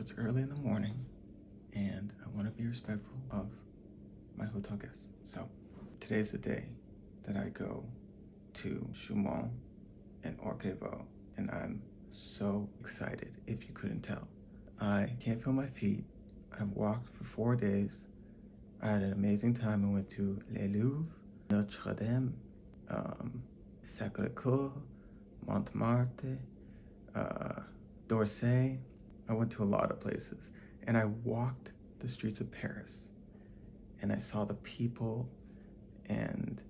So it's early in the morning, and I want to be respectful of my hotel guests. So today's the day that I go to Chaumont and Orquevaux, and I'm so excited, if you couldn't tell. I can't feel my feet. I've walked for 4 days. I had an amazing time. I went to Les Louvres, Notre Dame, Sacré-Cœur, Montmartre, d'Orsay. I went to a lot of places, and I walked the streets of Paris, and I saw the people, and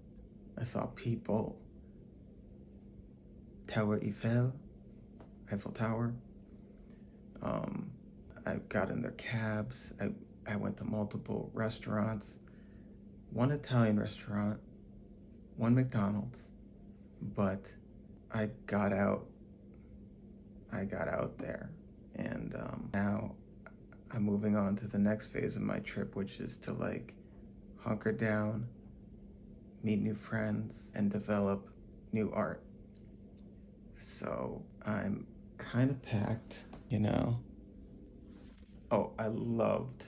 I saw people. Tower Eiffel Tower. I got in their cabs. I went to multiple restaurants, one Italian restaurant, one McDonald's, but I got out there, and now I'm moving on to the next phase of my trip, which is to hunker down, meet new friends, and develop new art. So I'm kind of packed, Oh, I loved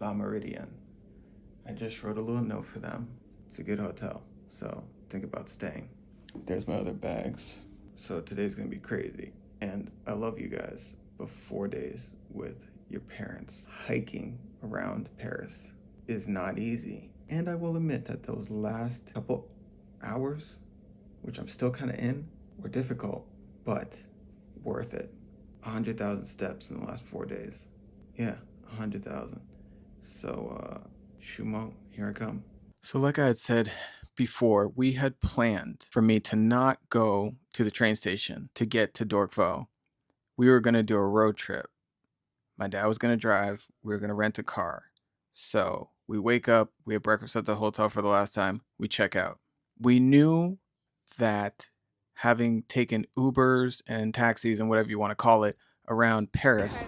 La Meridian. I just wrote a little note for them. It's a good hotel, so think about staying. There's my other bags. So today's gonna be crazy. And I love you guys, but 4 days with your parents hiking around Paris is not easy. And I will admit that those last couple hours, which I'm still kind of in, were difficult, but worth it. 100,000 steps in the last 4 days. Yeah, 100,000. So, Chaumont, here I come. So like I had said before, we had planned for me to not go to the train station to get to D'Orquevaux. We were going to do a road trip. My dad was going to drive. We were going to rent a car. So we wake up, we have breakfast at the hotel for the last time, we check out. We knew that having taken Ubers and taxis and whatever you want to call it around Paris,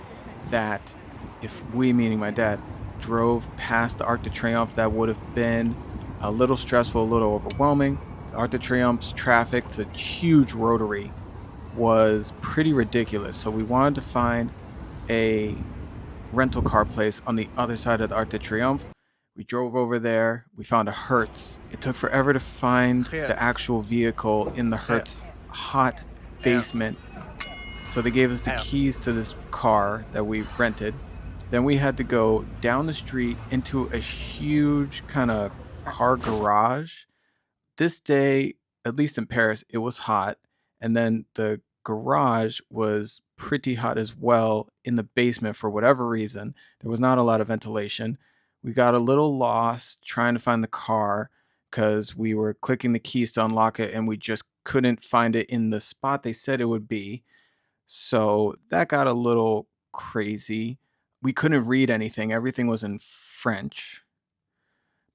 that if we, meaning my dad, drove past the Arc de Triomphe, that would have been a little stressful, a little overwhelming. The Arc de Triomphe's traffic, it's a huge rotary, was pretty ridiculous. So we wanted to find a rental car place on the other side of the Arc de Triomphe. We drove over there. We found a Hertz. It took forever to find the actual vehicle in the Hertz hot basement. So they gave us the keys to this car that we rented. Then we had to go down the street into a huge kind of car garage. This day, at least in Paris, it was hot. And then the garage was pretty hot as well in the basement for whatever reason. There was not a lot of ventilation. We got a little lost trying to find the car because we were clicking the keys to unlock it and we just couldn't find it in the spot they said it would be. So that got a little crazy. We couldn't read anything. Everything was in French.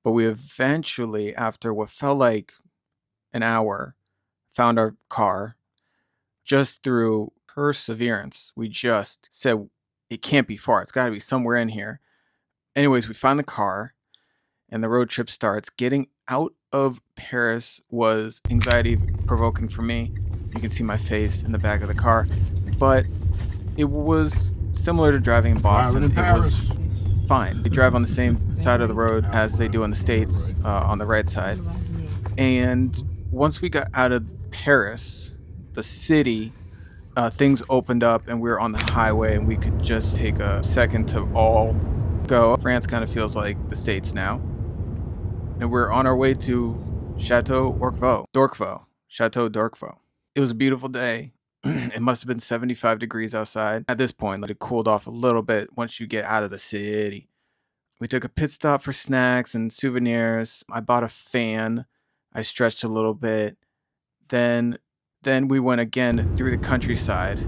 But we eventually, after what felt like an hour, found our car just through perseverance. We just said, it can't be far. It's got to be somewhere in here. Anyways, we find the car and the road trip starts. Getting out of Paris was anxiety provoking for me. You can see my face in the back of the car. But it was similar to driving in Boston. It was fine. They drive on the same side of the road as they do in the States, on the right side. And once we got out of Paris, the city, things opened up and we were on the highway and we could just take a second to all go. France kind of feels like the States now. And we're on our way to Chateau D'Orquevaux. Chateau D'Orquevaux. It was a beautiful day. It must have been 75 degrees outside. At this point, it cooled off a little bit once you get out of the city. We took a pit stop for snacks and souvenirs. I bought a fan. I stretched a little bit. Then we went again through the countryside.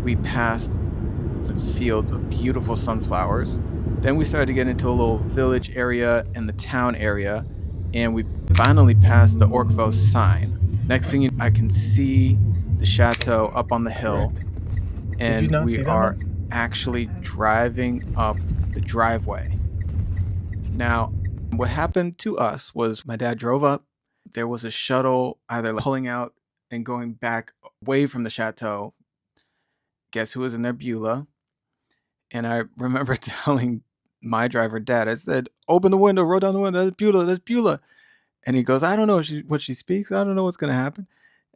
We passed fields of beautiful sunflowers. Then we started to get into a little village area and the town area. And we finally passed the Orquevaux sign. Next thing I can see the chateau up on the hill. And we are actually driving up the driveway. Now, what happened to us was my dad drove up. There was a shuttle either pulling out and going back away from the chateau. Guess who was in there? Beulah. And I remember telling my driver, Dad, I said, open the window, roll down the window. That's Beulah. That's Beulah. And he goes, I don't know what she speaks. I don't know what's going to happen.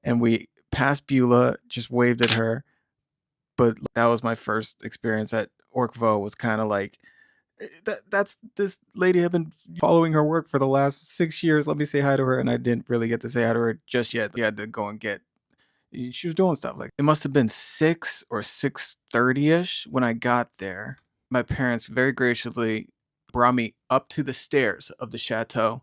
And we passed Beulah, just waved at her. But that was my first experience at Orquevaux. Was kind of like, that's this lady. I've been following her work for the last 6 years. Let me say hi to her. And I didn't really get to say hi to her just yet. We had to go and get, she was doing stuff. Like, it must have been 6 or 6:30ish when I got there. My parents very graciously brought me up to the stairs of the chateau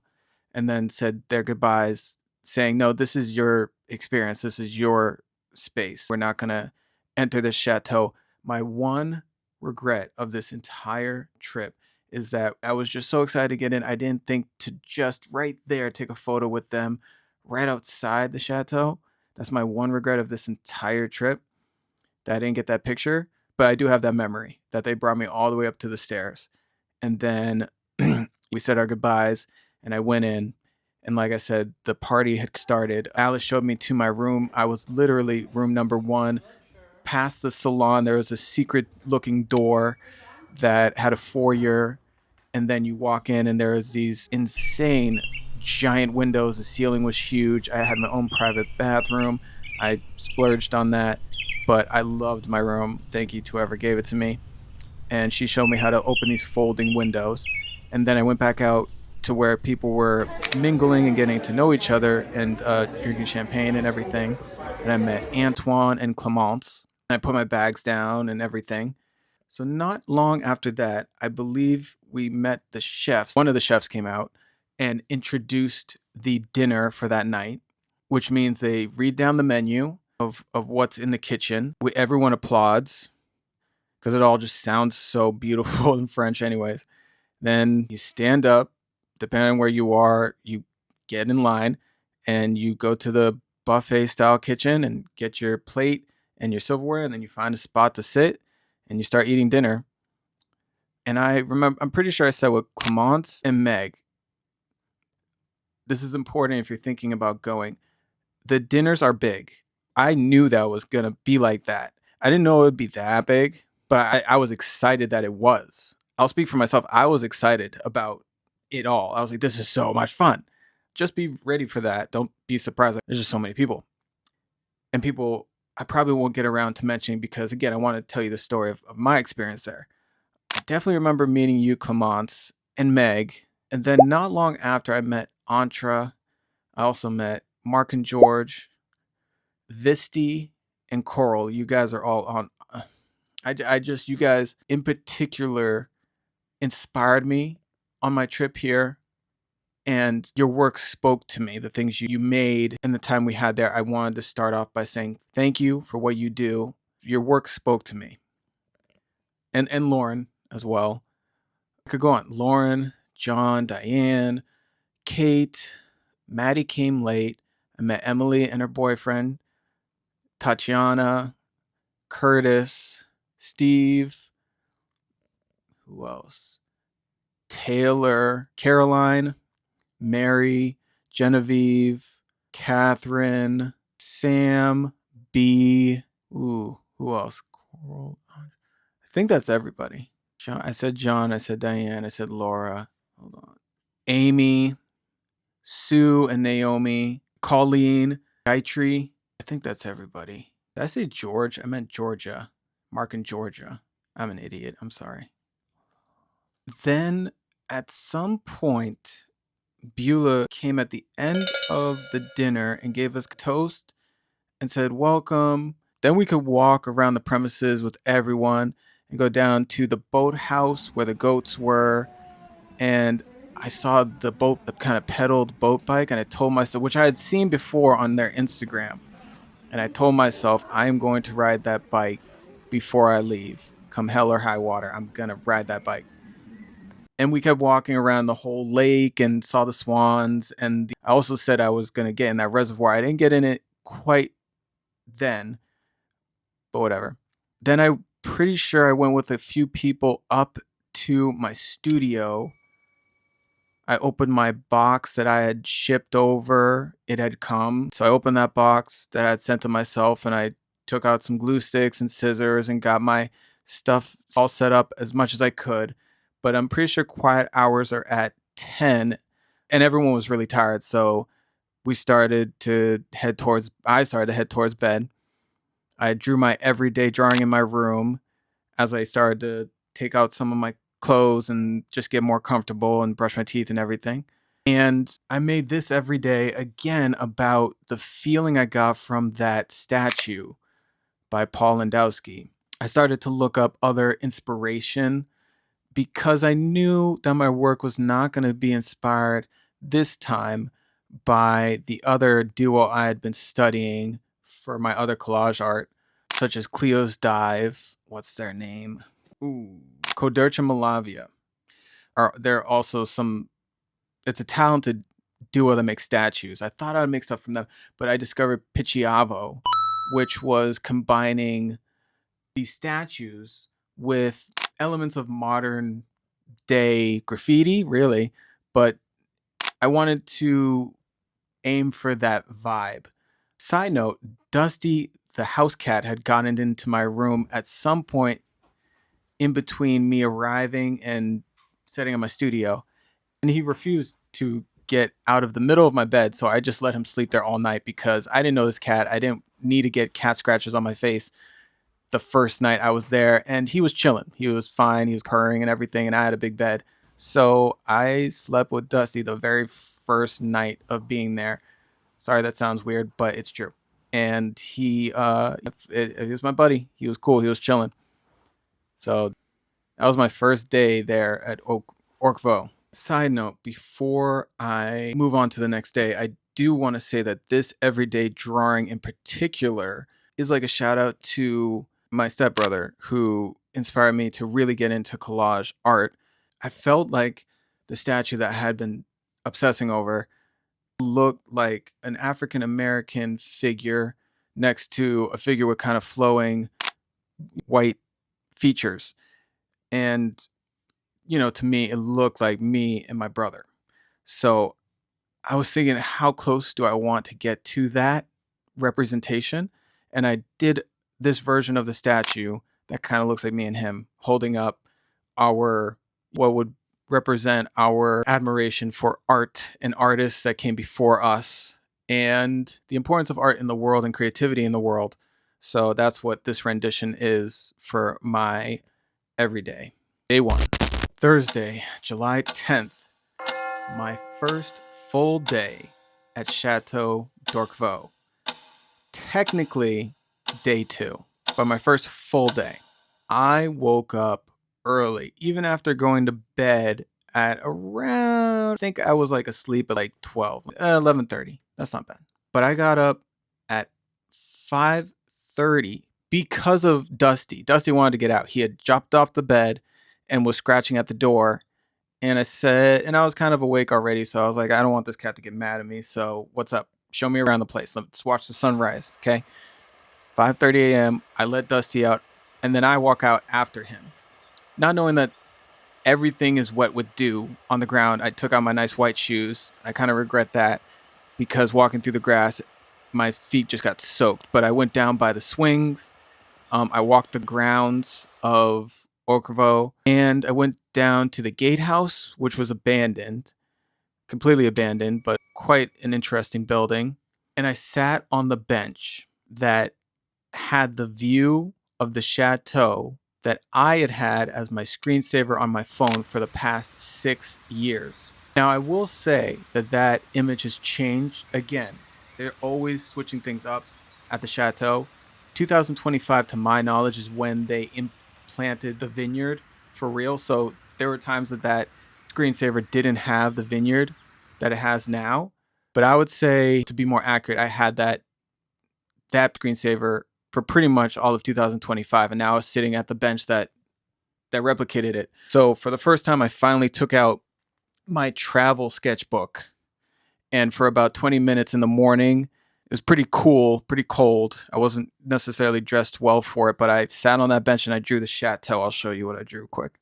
and then said their goodbyes, saying, no, this is your experience. This is your space. We're not going to enter this chateau. My one regret of this entire trip is that I was just so excited to get in. I didn't think to just right there take a photo with them right outside the chateau. That's my one regret of this entire trip, that I didn't get that picture. But I do have that memory that they brought me all the way up to the stairs. And then we said our goodbyes and I went in. And like I said, the party had started. Alice showed me to my room. I was literally room number 1. Past the salon, there was a secret looking door that had a foyer. And then you walk in and there was these insane giant windows. The ceiling was huge. I had my own private bathroom. I splurged on that, but I loved my room. Thank you to whoever gave it to me. And she showed me how to open these folding windows. And then I went back out to where people were mingling and getting to know each other and drinking champagne and everything. And I met Antoine and Clemence. And I put my bags down and everything. So not long after that, I believe we met the chefs. One of the chefs came out and introduced the dinner for that night, which means they read down the menu of what's in the kitchen. Everyone applauds because it all just sounds so beautiful in French anyways. Then you stand up, depending on where you are, you get in line and you go to the buffet style kitchen and get your plate and your silverware, and then you find a spot to sit and you start eating dinner. And I remember, I'm pretty sure I said with Clemence and Meg, this is important if you're thinking about going, the dinners are big. I knew that was going to be like that. I didn't know it would be that big, but I was excited that it was. I'll speak for myself. I was excited about it all. I was like, this is so much fun. Just be ready for that. Don't be surprised. There's just so many people. And people I probably won't get around to mentioning because, again, I want to tell you the story of my experience there. I definitely remember meeting you, Clemence, and Meg. And then not long after, I met Antra. I also met Mark and George, Visti, and Coral. You guys are all on. I just, you guys in particular inspired me on my trip here. And your work spoke to me, the things you made in the time we had there. I wanted to start off by saying thank you for what you do. Your work spoke to me. And Lauren as well. I could go on. Lauren, John, Diane, Kate, Maddie came late. I met Emily and her boyfriend, Tatiana, Curtis, Steve, who else? Taylor, Caroline, Mary, Genevieve, Catherine, Sam, B. Ooh, who else? Coral. I think that's everybody. John, I said Diane, I said Laura. Hold on. Amy, Sue and Naomi, Colleen, Gayatri. I think that's everybody. Did I say George? I meant Georgia. Mark and Georgia. I'm an idiot. I'm sorry. Then at some point, Beulah came at the end of the dinner and gave us toast and said, welcome. Then we could walk around the premises with everyone and go down to the boathouse where the goats were. And I saw the boat, the kind of pedaled boat bike, and I told myself, which I had seen before on their Instagram, and I told myself, I am going to ride that bike before I leave. Come hell or high water, I'm going to ride that bike. And we kept walking around the whole lake and saw the swans. And I also said I was going to get in that reservoir. I didn't get in it quite then, but whatever. Then I'm pretty sure I went with a few people up to my studio. I opened my box that I had shipped over. It had come. So I opened that box that I had sent to myself and I took out some glue sticks and scissors and got my stuff all set up as much as I could. But I'm pretty sure quiet hours are at 10, and everyone was really tired. So I started to head towards bed. I drew my everyday drawing in my room as I started to take out some of my clothes and just get more comfortable and brush my teeth and everything. And I made this every day again about the feeling I got from that statue by Paul Landowski. I started to look up other inspiration because I knew that my work was not going to be inspired this time by the other duo I had been studying for my other collage art, such as Cleo's Dive. What's their name? Ooh, Kodercha Malavia. They're also it's a talented duo that makes statues. I thought I'd make stuff from them, but I discovered Picciavo, which was combining these statues with elements of modern day graffiti, really, but I wanted to aim for that vibe. Side note, Dusty the house cat had gotten into my room at some point in between me arriving and setting up my studio, and he refused to get out of the middle of my bed, so I just let him sleep there all night because I didn't know this cat. I didn't need to get cat scratches on my face the first night I was there, and he was chilling. He was fine. He was purring and everything, and I had a big bed. So I slept with Dusty the very first night of being there. Sorry, that sounds weird, but it's true. And he was my buddy. He was cool. He was chilling. So that was my first day there at Orquevaux. Side note, before I move on to the next day, I do want to say that this everyday drawing in particular is like a shout out to my stepbrother who inspired me to really get into collage art. I felt like the statue that I had been obsessing over looked like an African American figure next to a figure with kind of flowing white features. And, to me, it looked like me and my brother. So I was thinking, how close do I want to get to that representation? And I did this version of the statue that kind of looks like me and him holding up what would represent our admiration for art and artists that came before us and the importance of art in the world and creativity in the world. So that's what this rendition is for my everyday. Day one, Thursday, July 10th, my first full day at Chateau D'Orquevaux. Technically, day two, but my first full day. I woke up early, even after going to bed at around, I think I was like asleep at like 11:30. That's not bad. But I got up at 5:30 because of Dusty. Dusty wanted to get out. He had jumped off the bed and was scratching at the door. And I was kind of awake already. So I was like, I don't want this cat to get mad at me. So what's up? Show me around the place. Let's watch the sunrise. Okay. 5:30 a.m. I let Dusty out and then I walk out after him. Not knowing that everything is wet with dew on the ground, I took out my nice white shoes. I kind of regret that because walking through the grass, my feet just got soaked. But I went down by the swings. I walked the grounds of Orquevaux and I went down to the gatehouse, which was abandoned, completely abandoned, but quite an interesting building. And I sat on the bench that had the view of the chateau that I had as my screensaver on my phone for the past 6 years. Now, I will say that image has changed again. They're always switching things up at the chateau. 2025, to my knowledge, is when they implanted the vineyard for real. So there were times that screensaver didn't have the vineyard that it has now. But I would say, to be more accurate, I had that screensaver for pretty much all of 2025, and now I was sitting at the bench that replicated it. So for the first time, I finally took out my travel sketchbook, and for about 20 minutes in the morning, it was pretty cool, pretty cold. I wasn't necessarily dressed well for it, but I sat on that bench and I drew the chateau. I'll show you what I drew quick.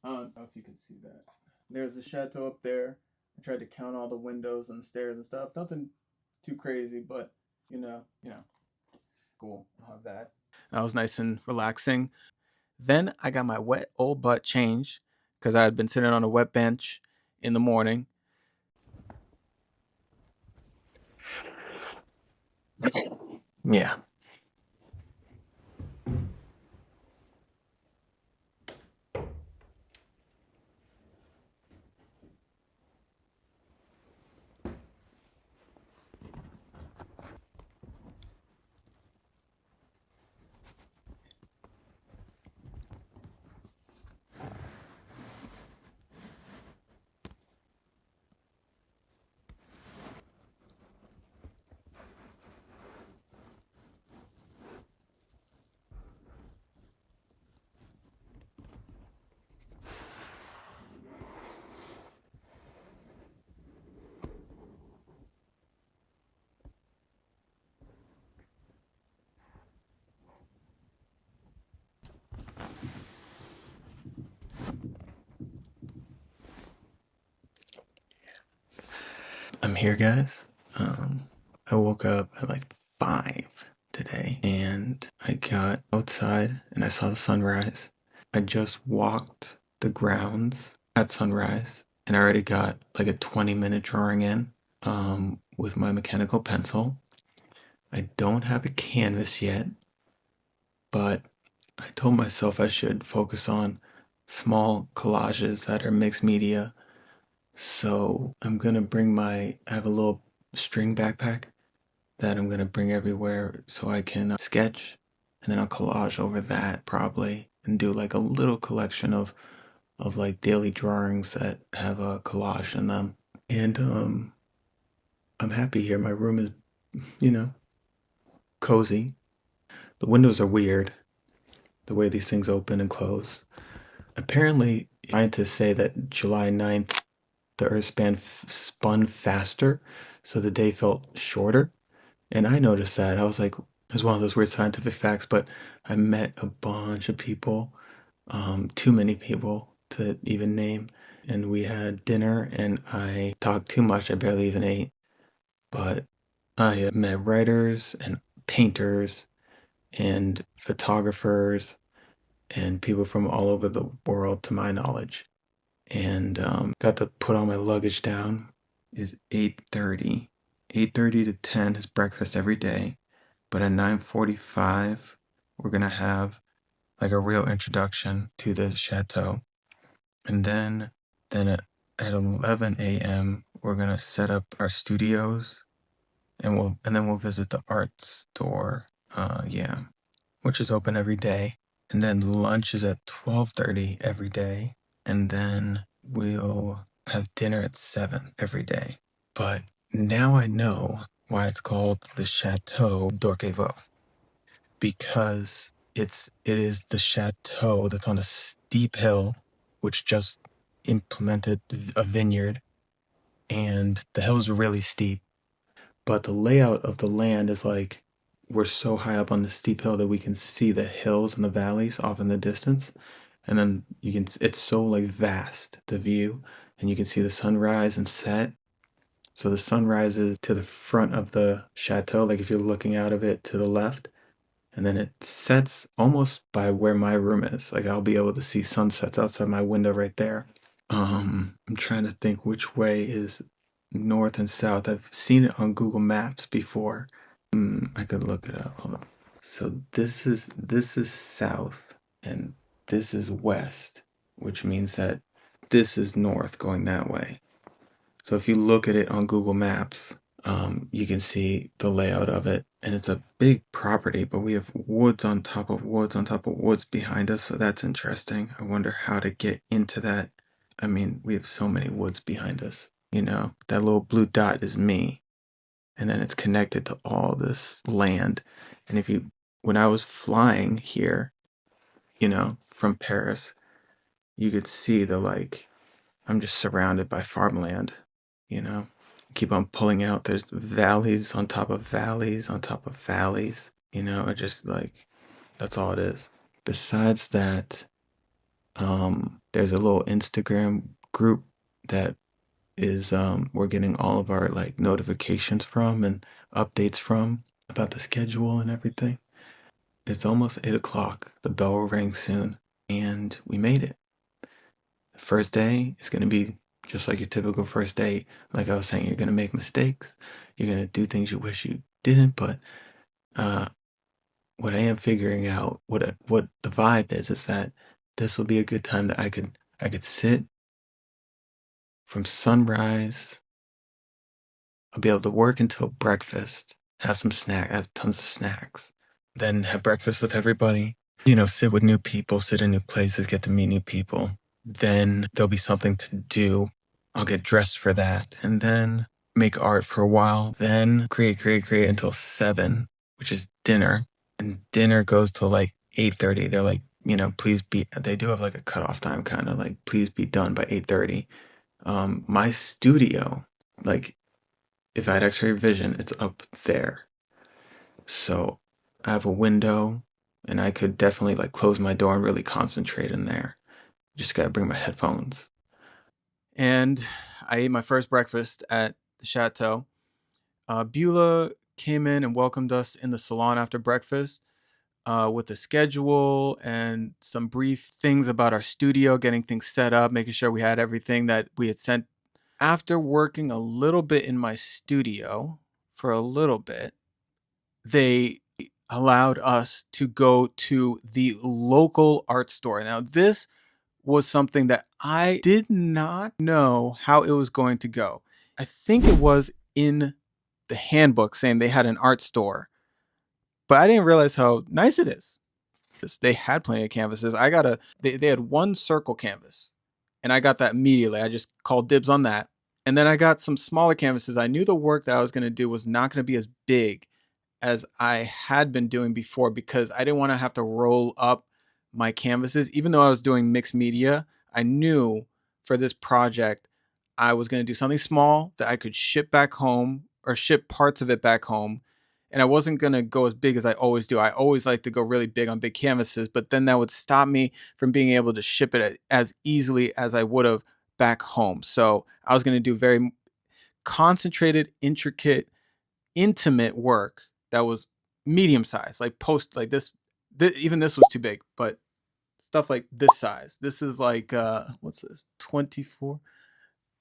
I don't know if you can see that. There's the chateau up there. I tried to count all the windows and the stairs and stuff. Nothing too crazy, but you know, cool. I'll have that. That was nice and relaxing. Then I got my wet old butt changed because I had been sitting on a wet bench in the morning. Yeah. I'm here, guys. I woke up at like 5 today and I got outside and I saw the sunrise. I just walked the grounds at sunrise and I already got like a 20-minute drawing in with my mechanical pencil. I don't have a canvas yet, but I told myself I should focus on small collages that are mixed media. So I'm gonna I have a little string backpack that I'm gonna bring everywhere so I can sketch, and then I'll collage over that probably and do like a little collection of like daily drawings that have a collage in them. And I'm happy here. My room is, you know, cozy. The windows are weird, the way these things open and close. Apparently, scientists say that July 9th, the Earth spun faster, so the day felt shorter. And I noticed that. I was like, it was one of those weird scientific facts, but I met a bunch of people, too many people to even name. And we had dinner, and I talked too much. I barely even ate. But I met writers and painters and photographers and people from all over the world, to my knowledge. And got to put all my luggage down. Is 8:30. 8:30 to 10 is breakfast every day. But at 9:45, we're gonna have like a real introduction to the chateau. And then at 11 a.m. we're gonna set up our studios and then we'll visit the art store. Yeah, which is open every day. And then lunch is at 12:30 every day. And then we'll have dinner at 7 every day. But now I know why it's called the Chateau D'Orquevaux, because it is the chateau that's on a steep hill, which just implemented a vineyard, and the hill's really steep. But the layout of the land is like we're so high up on the steep hill that we can see the hills and the valleys off in the distance, and then it's so like vast, the view, and you can see the sunrise and set. So the sunrise is to the front of the chateau, like if you're looking out of it to the left, and then it sets almost by where my room is. Like I'll be able to see sunsets outside my window right there. I'm trying to think which way is north and south. I've seen it on Google Maps before. I could look it up. Hold on. So this is south and this is west, which means that this is north going that way. So if you look at it on Google Maps, you can see the layout of it, and it's a big property, but we have woods on top of woods on top of woods behind us, so that's interesting. I wonder how to get into that. I mean, we have so many woods behind us. That little blue dot is me, and then it's connected to all this land. And when I was flying here, from Paris, you could see I'm just surrounded by farmland, you know. Keep on pulling out. There's valleys on top of valleys on top of valleys. I just that's all it is. Besides that, there's a little Instagram group that is we're getting all of our notifications from and updates from about the schedule and everything. It's almost 8 o'clock. The bell will ring soon. and we made it. The first day is going to be just like your typical first day. Like I was saying, you're going to make mistakes. You're going to do things you wish you didn't, but what I am figuring out, what the vibe is that this will be a good time that I could sit from sunrise. I'll be able to work until breakfast, have some snack, have tons of snacks, then have breakfast with everybody. Sit with new people, sit in new places, get to meet new people. Then there'll be something to do. I'll get dressed for that, and then make art for a while. Then create until 7, which is dinner. And dinner goes till like 8:30. They're like, please be. They do have like a cutoff time, kind of like, please be done by 8:30. My studio, like, if I had X-ray vision, it's up there. So I have a window, and I could definitely like close my door and really concentrate in there. Just gotta bring my headphones. And I ate my first breakfast at the Chateau. Beulah came in and welcomed us in the salon after breakfast with a schedule and some brief things about our studio, getting things set up, making sure we had everything that we had sent. After working a little bit in my studio for a little bit, they allowed us to go to the local art store. Now, this was something that I did not know how it was going to go. I think it was in the handbook saying they had an art store, but I didn't realize how nice it is. They had plenty of canvases. They had one circle canvas, and I got that immediately. I just called dibs on that. And then I got some smaller canvases. I knew the work that I was going to do was not going to be as big as I had been doing before, because I didn't want to have to roll up my canvases. Even though I was doing mixed media, I knew for this project I was going to do something small that I could ship back home, or ship parts of it back home. And I wasn't going to go as big as I always do. I always like to go really big on big canvases, but then that would stop me from being able to ship it as easily as I would have back home. So I was going to do very concentrated, intricate, intimate work that was medium size, like even this was too big, but stuff like this size. This is like what's this? 24.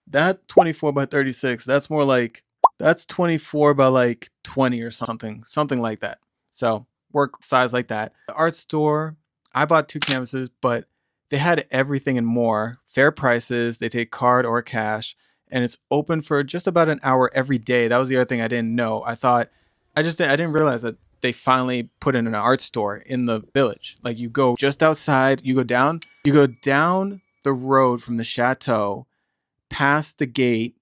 That 24 by 36. That's 24 by like 20 or something like that. So work size like that. The art store, I bought 2 canvases, but they had everything and more. Fair prices. They take card or cash, and it's open for just about an hour every day. That was the other thing I didn't know. I didn't realize that they finally put in an art store in the village. Like, you go just outside, you go down the road from the chateau, past the gate,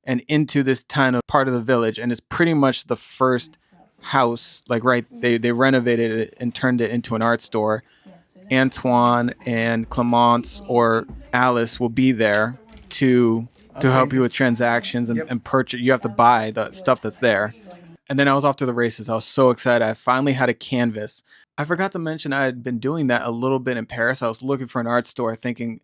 and into this kind of part of the village, and it's pretty much the first house. Like, right, they renovated it and turned it into an art store. Antoine and Clemence or Alice will be there to help you with transactions and purchase. You have to buy the stuff that's there. And then I was off to the races. I was so excited. I finally had a canvas. I forgot to mention I had been doing that a little bit in Paris. I was looking for an art store thinking,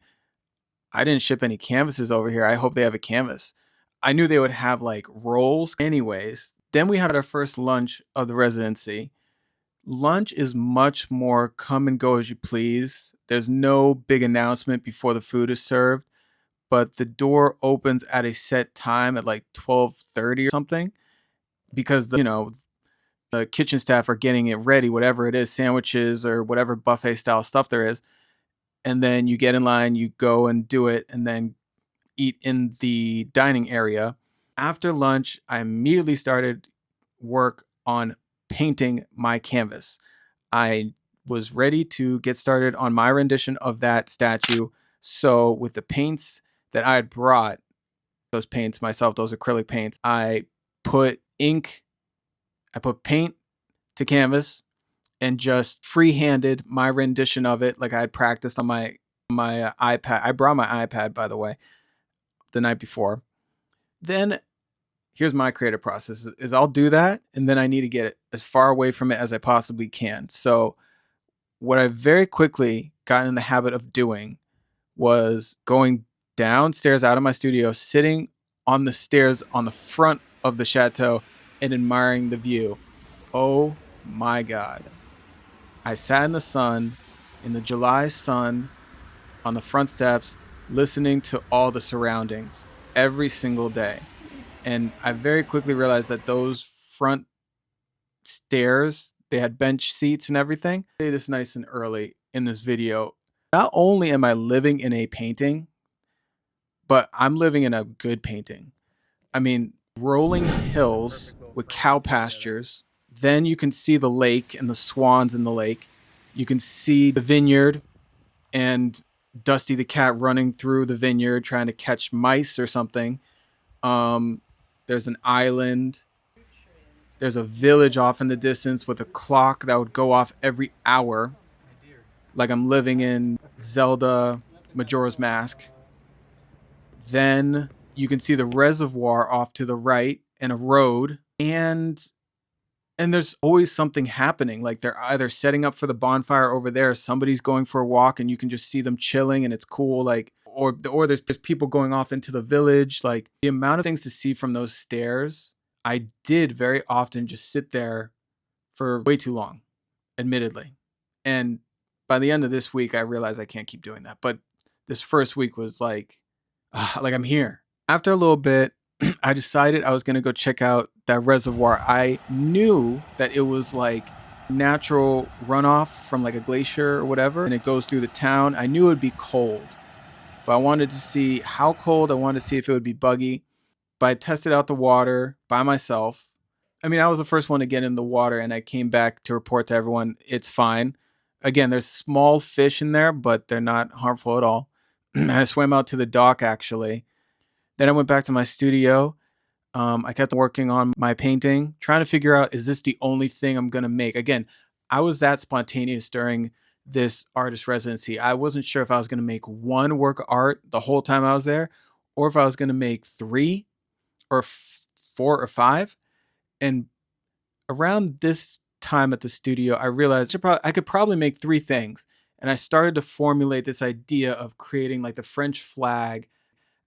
I didn't ship any canvases over here. I hope they have a canvas. I knew they would have like rolls. Anyways, then we had our first lunch of the residency. Lunch is much more come and go as you please. There's no big announcement before the food is served, but the door opens at a set time at like 12:30 or something, because the kitchen staff are getting it ready, whatever it is, sandwiches or whatever buffet style stuff there is. And then you get in line, you go and do it, and then eat in the dining area. After lunch, I immediately started work on painting my canvas. I was ready to get started on my rendition of that statue. So with the paints that I had brought, those paints myself, those acrylic paints, I put paint to canvas and just free-handed my rendition of it, like I had practiced on my iPad. I brought my iPad, by the way, the night before. Then here's my creative process is I'll do that, and then I need to get it as far away from it as I possibly can. So what I very quickly got in the habit of doing was going downstairs out of my studio, sitting on the stairs on the front of the chateau and admiring the view. Oh my God. I sat in the sun in the July sun on the front steps, listening to all the surroundings every single day. And I very quickly realized that those front stairs, they had bench seats and everything. I say this nice and early in this video. Not only am I living in a painting, but I'm living in a good painting. I mean, rolling hills with cow pastures. Then you can see the lake and the swans in the lake. You can see the vineyard and Dusty the cat running through the vineyard trying to catch mice or something. There's an island. There's a village off in the distance with a clock that would go off every hour, like I'm living in Zelda Majora's Mask. Then you can see the reservoir off to the right and a road, and there's always something happening. Like they're either setting up for the bonfire over there, somebody's going for a walk and you can just see them chilling and it's cool. Like, or there's people going off into the village. Like the amount of things to see from those stairs, I did very often just sit there for way too long, admittedly. And by the end of this week, I realized I can't keep doing that. But this first week was like I'm here. After a little bit, I decided I was going to go check out that reservoir. I knew that it was like natural runoff from like a glacier or whatever, and it goes through the town. I knew it would be cold, but I wanted to see how cold. I wanted to see if it would be buggy. But I tested out the water by myself. I mean, I was the first one to get in the water, and I came back to report to everyone it's fine. Again, there's small fish in there, but they're not harmful at all. I swam out to the dock actually. Then I went back to my studio. I kept working on my painting, trying to figure out, is this the only thing I'm going to make? Again, I was that spontaneous during this artist residency. I wasn't sure if I was going to make one work of art the whole time I was there, or if I was going to make 3 or 4 or 5. And around this time at the studio, I realized I could probably make 3 things. And I started to formulate this idea of creating like the French flag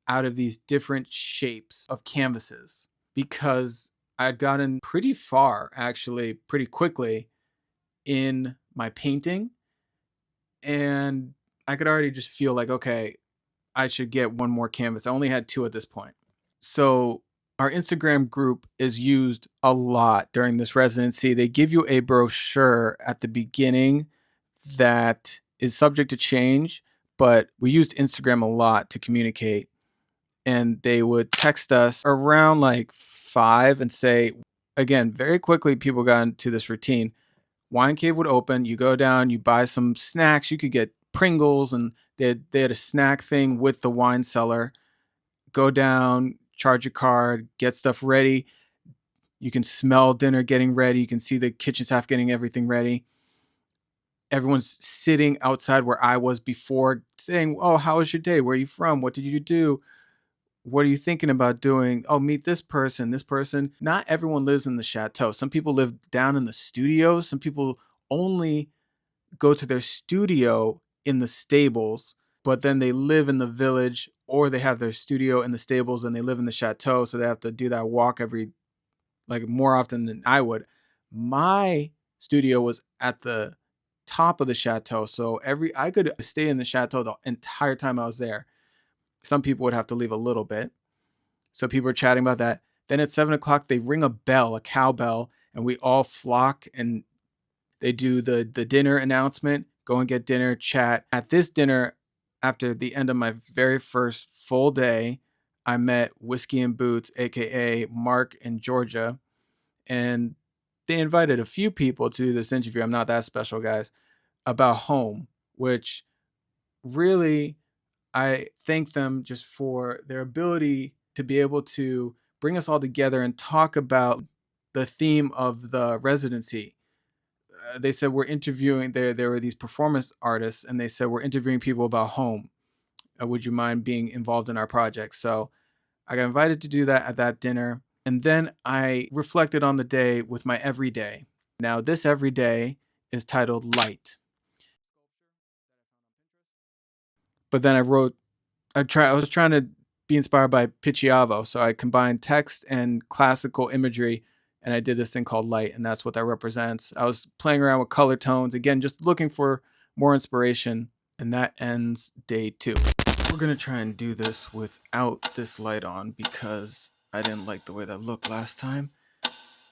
out of these different shapes of canvases, because I'd gotten pretty far, actually, pretty quickly in my painting. And I could already just feel like, okay, I should get one more canvas. I only had 2 at this point. So our Instagram group is used a lot during this residency. They give you a brochure at the beginning that is subject to change, but we used Instagram a lot to communicate. And they would text us around like 5 and say, again, very quickly, people got into this routine. Wine Cave would open, you go down, you buy some snacks. You could get Pringles, and they had a snack thing with the wine cellar. Go down, charge your card, get stuff ready. You can smell dinner getting ready. You can see the kitchen staff getting everything ready. Everyone's sitting outside where I was before, saying, oh, how was your day? Where are you from? What did you do? What are you thinking about doing? Oh, meet this person, this person. Not everyone lives in the chateau. Some people live down in the studio. Some people only go to their studio in the stables, but then they live in the village, or they have their studio in the stables and they live in the chateau. So they have to do that walk more often than I would. My studio was at the top of the chateau. So I could stay in the chateau the entire time I was there. Some people would have to leave a little bit. So people are chatting about that. Then at 7 o'clock, they ring a bell, a cowbell, and we all flock and they do the dinner announcement, go and get dinner, chat. At this dinner, after the end of my very first full day, I met Whiskey and Boots, aka Mark and Georgia, and they invited a few people to do this interview. I'm not that special, guys, about home, which really, I thank them just for their ability to be able to bring us all together and talk about the theme of the residency. They said we're interviewing, there were these performance artists, and they said we're interviewing people about home. Would you mind being involved in our project? So I got invited to do that at that dinner. And then I reflected on the day with my everyday. Now, this everyday is titled Light. But then I was trying to be inspired by Picciavo. So I combined text and classical imagery, and I did this thing called Light, and that's what that represents. I was playing around with color tones, again, just looking for more inspiration, and that ends day 2. We're gonna try and do this without this light on because I didn't like the way that looked last time.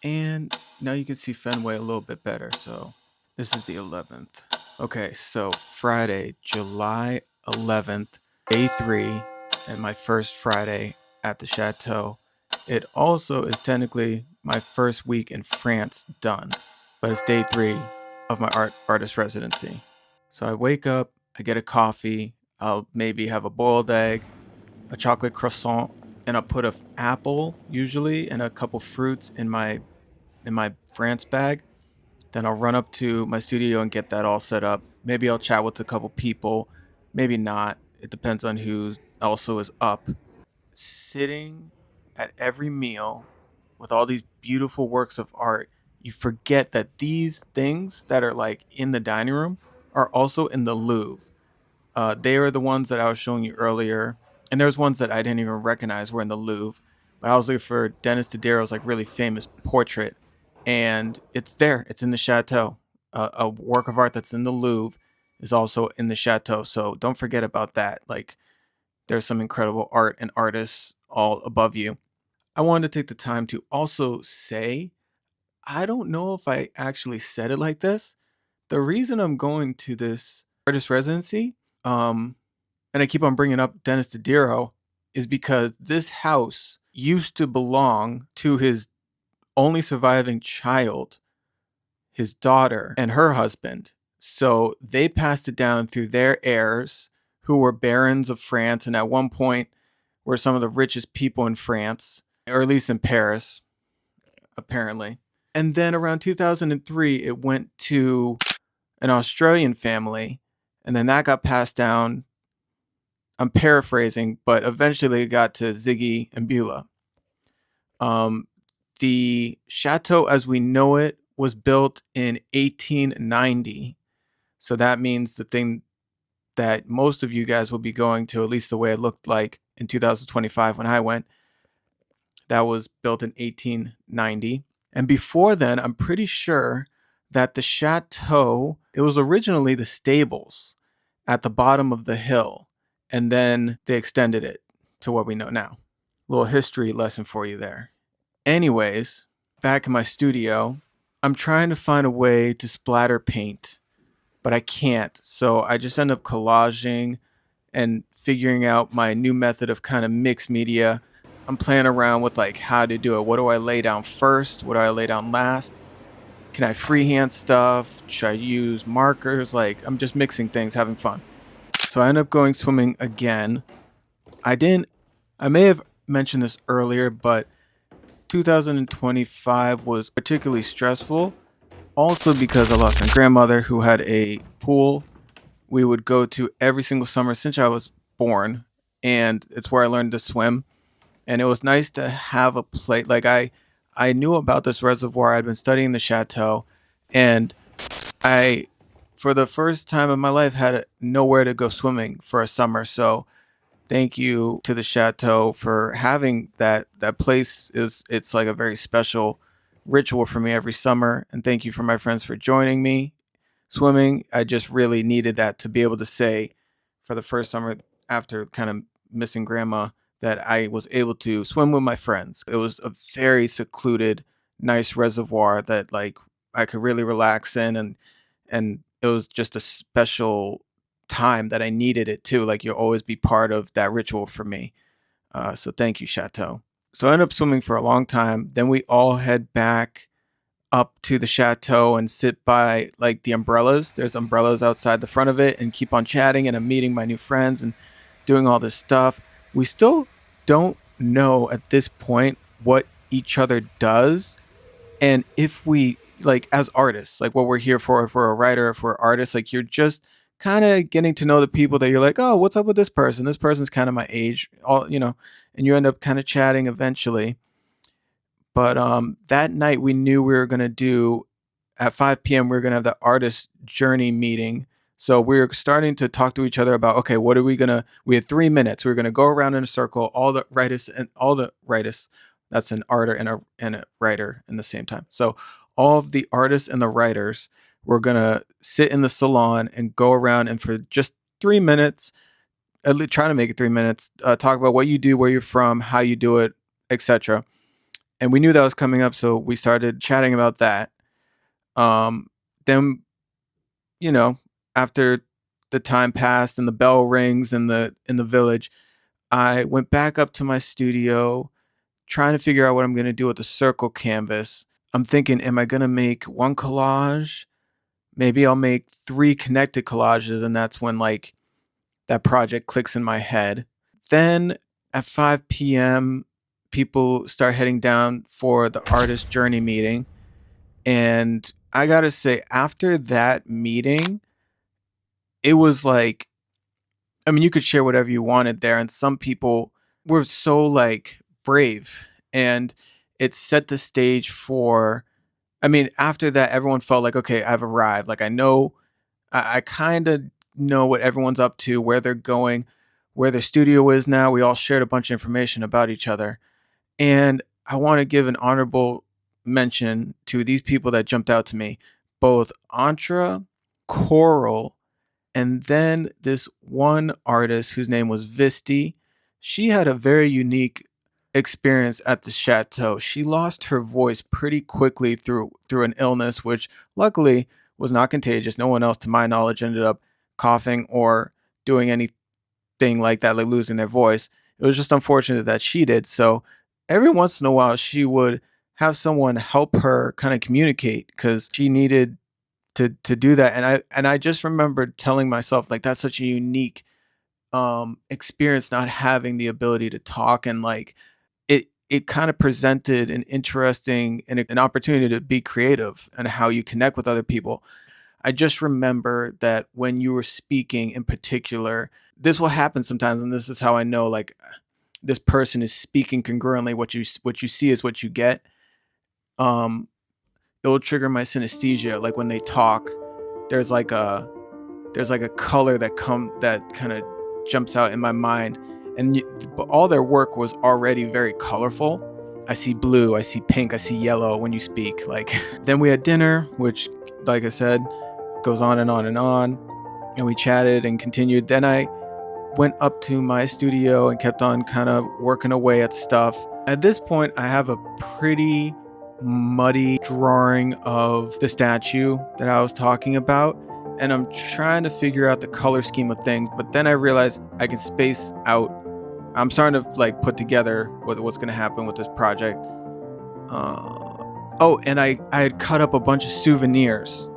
And now you can see Fenway a little bit better, so this is the 11th. Okay, so Friday, July 11th, day 3, and my first Friday at the Chateau. It also is technically my first week in France done, but it's day 3 of my artist residency. So I wake up, I get a coffee, I'll maybe have a boiled egg, a chocolate croissant, and I'll put an apple usually and a couple fruits in my France bag. Then I'll run up to my studio and get that all set up. Maybe I'll chat with a couple people, maybe not. It depends on who also is up. Sitting at every meal with all these beautiful works of art, you forget that these things that are like in the dining room are also in the Louvre. They are the ones that I was showing you earlier, and there's ones that I didn't even recognize were in the Louvre. But I was looking for Denis Diderot's like really famous portrait, and it's there. It's in the Chateau. A work of art that's in the Louvre is also in the Chateau. So don't forget about that. Like there's some incredible art and artists all above you. I wanted to take the time to also say, I don't know if I actually said it like this. The reason I'm going to this artist residency, and I keep on bringing up Denis Diderot, is because this house used to belong to his only surviving child, his daughter, and her husband. So they passed it down through their heirs, who were barons of France, and at one point were some of the richest people in France, or at least in Paris, apparently. And then around 2003, it went to an Australian family, and then that got passed down. I'm paraphrasing, but eventually it got to Ziggy and Beulah. The chateau as we know it was built in 1890. So that means the thing that most of you guys will be going to, at least the way it looked like in 2025 when I went, that was built in 1890. And before then, I'm pretty sure that the chateau, it was originally the stables at the bottom of the hill, and then they extended it to what we know now. Little history lesson for you there. Anyways, back in my studio, I'm trying to find a way to splatter paint, but I can't. So I just end up collaging and figuring out my new method of kind of mixed media. I'm playing around with like how to do it. What do I lay down first? What do I lay down last? Can I freehand stuff? Should I use markers? Like I'm just mixing things, having fun. So I end up going swimming again. I may have mentioned this earlier, but 2025 was particularly stressful. Also because I lost my grandmother who had a pool we would go to every single summer since I was born, and it's where I learned to swim. And it was nice to have a place. Like I knew about this reservoir. I'd been studying the chateau, and I, for the first time in my life, had nowhere to go swimming for a summer. So thank you to the chateau for having that place. It's like a very special ritual for me every summer. And thank you for my friends for joining me swimming. I just really needed that to be able to say for the first summer after kind of missing grandma that I was able to swim with my friends. It was a very secluded, nice reservoir that like I could really relax in, and it was just a special time that I needed it too. Like you'll always be part of that ritual for me. So thank you, Chateau. So I ended up swimming for a long time. Then we all head back up to the chateau and sit by like the umbrellas. There's umbrellas outside the front of it, and keep on chatting, and I'm meeting my new friends and doing all this stuff. We still don't know at this point what each other does, and if we like as artists, like what we're here for, if we're a writer, if we're artists, like you're just kind of getting to know the people that you're like, oh, what's up with this person? This person's kind of my age, all and you end up kind of chatting eventually. But that night we knew we were going to do at 5 p.m. we were going to have the artist journey meeting. So we were starting to talk to each other about, okay, what are we going to, we had 3 minutes. We were going to go around in a circle, all the writers, that's an artist and a writer in the same time. So all of the artists and the writers we're going to sit in the salon and go around and for just 3 minutes, at least trying to make it 3 minutes, talk about what you do, where you're from, how you do it, etc. And we knew that was coming up, so we started chatting about that. Then, you know, after the time passed and the bell rings in the village, I went back up to my studio, trying to figure out what I'm going to do with the circle canvas. I'm thinking, am I going to make one collage? Maybe I'll make 3 connected collages, and that's when like that project clicks in my head. Then at 5 p.m., people start heading down for the artist journey meeting. And I got to say, after that meeting, it was like, I mean, you could share whatever you wanted there. And some people were so like brave, and it set the stage for, I mean, after that, everyone felt like, okay, I've arrived. Like, I kind of know what everyone's up to, where they're going, where their studio is now. We all shared a bunch of information about each other. And I want to give an honorable mention to these people that jumped out to me, both Antra, Coral, and then this one artist whose name was Visti. She had a very unique experience at the chateau. She lost her voice pretty quickly through an illness, which luckily was not contagious. No one else, to my knowledge, ended up coughing or doing anything like that, like losing their voice. It was just unfortunate that she did. So every once in a while, she would have someone help her kind of communicate because she needed to do that. And I just remembered telling myself, like, that's such a unique experience, not having the ability to talk. And like it kind of presented an interesting and an opportunity to be creative and how you connect with other people. I just remember that when you were speaking in particular, this will happen sometimes, and this is how I know like this person is speaking congruently. What you see is what you get. It'll trigger my synesthesia. Like when they talk, there's like a color that kind of jumps out in my mind, but all their work was already very colorful. I see blue, I see pink, I see yellow when you speak. Like then we had dinner, which, like I said, goes on and on and on, and we chatted and continued. Then I went up to my studio and kept on kind of working away at stuff. At this point, I have a pretty muddy drawing of the statue that I was talking about, and I'm trying to figure out the color scheme of things, but then I realized I can space out. I'm starting to like put together what's going to happen with this project. And I had cut up a bunch of souvenirs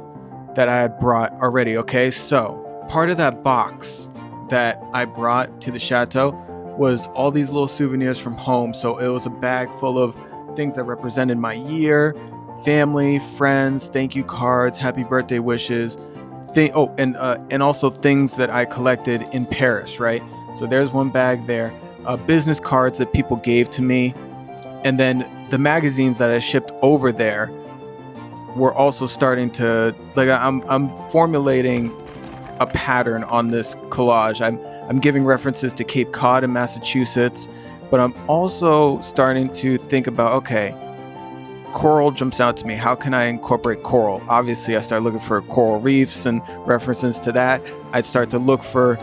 that I had brought already. Okay, so part of that box that I brought to the chateau was all these little souvenirs from home. So it was a bag full of things that represented my year, family, friends, thank you cards, happy birthday wishes, and also things that I collected in Paris, right? So there's one bag there, business cards that people gave to me, and then the magazines that I shipped over there were also starting to, like, I'm formulating a pattern on this collage. I'm giving references to Cape Cod in Massachusetts, but I'm also starting to think about, okay, coral jumps out to me. How can I incorporate coral? Obviously, I start looking for coral reefs and references to that. I'd start to look for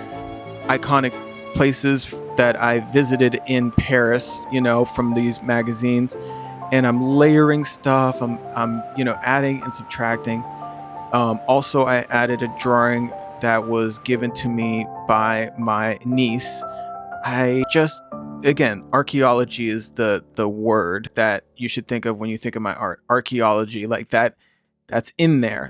iconic places that I visited in Paris, from these magazines. And I'm layering stuff. I'm adding and subtracting. Also, I added a drawing that was given to me by my niece. Again, archaeology is the word that you should think of when you think of my art. Archaeology, like that's in there.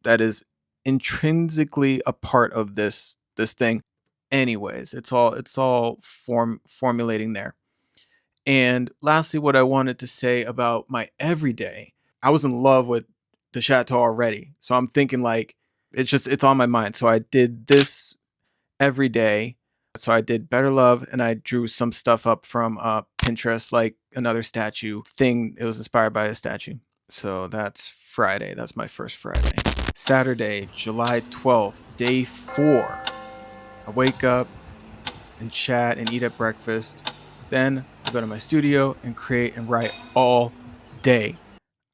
That is intrinsically a part of this thing. Anyways, it's all formulating there. And lastly, what I wanted to say about my everyday, I was in love with the chateau already. So I'm thinking like, it's on my mind. So I did this every day. So I did Better Love, and I drew some stuff up from Pinterest, like another statue thing. It was inspired by a statue. So that's Friday. That's my first Friday. Saturday, July 12th, day 4. I wake up and chat and eat at breakfast. Then I go to my studio and create and write all day.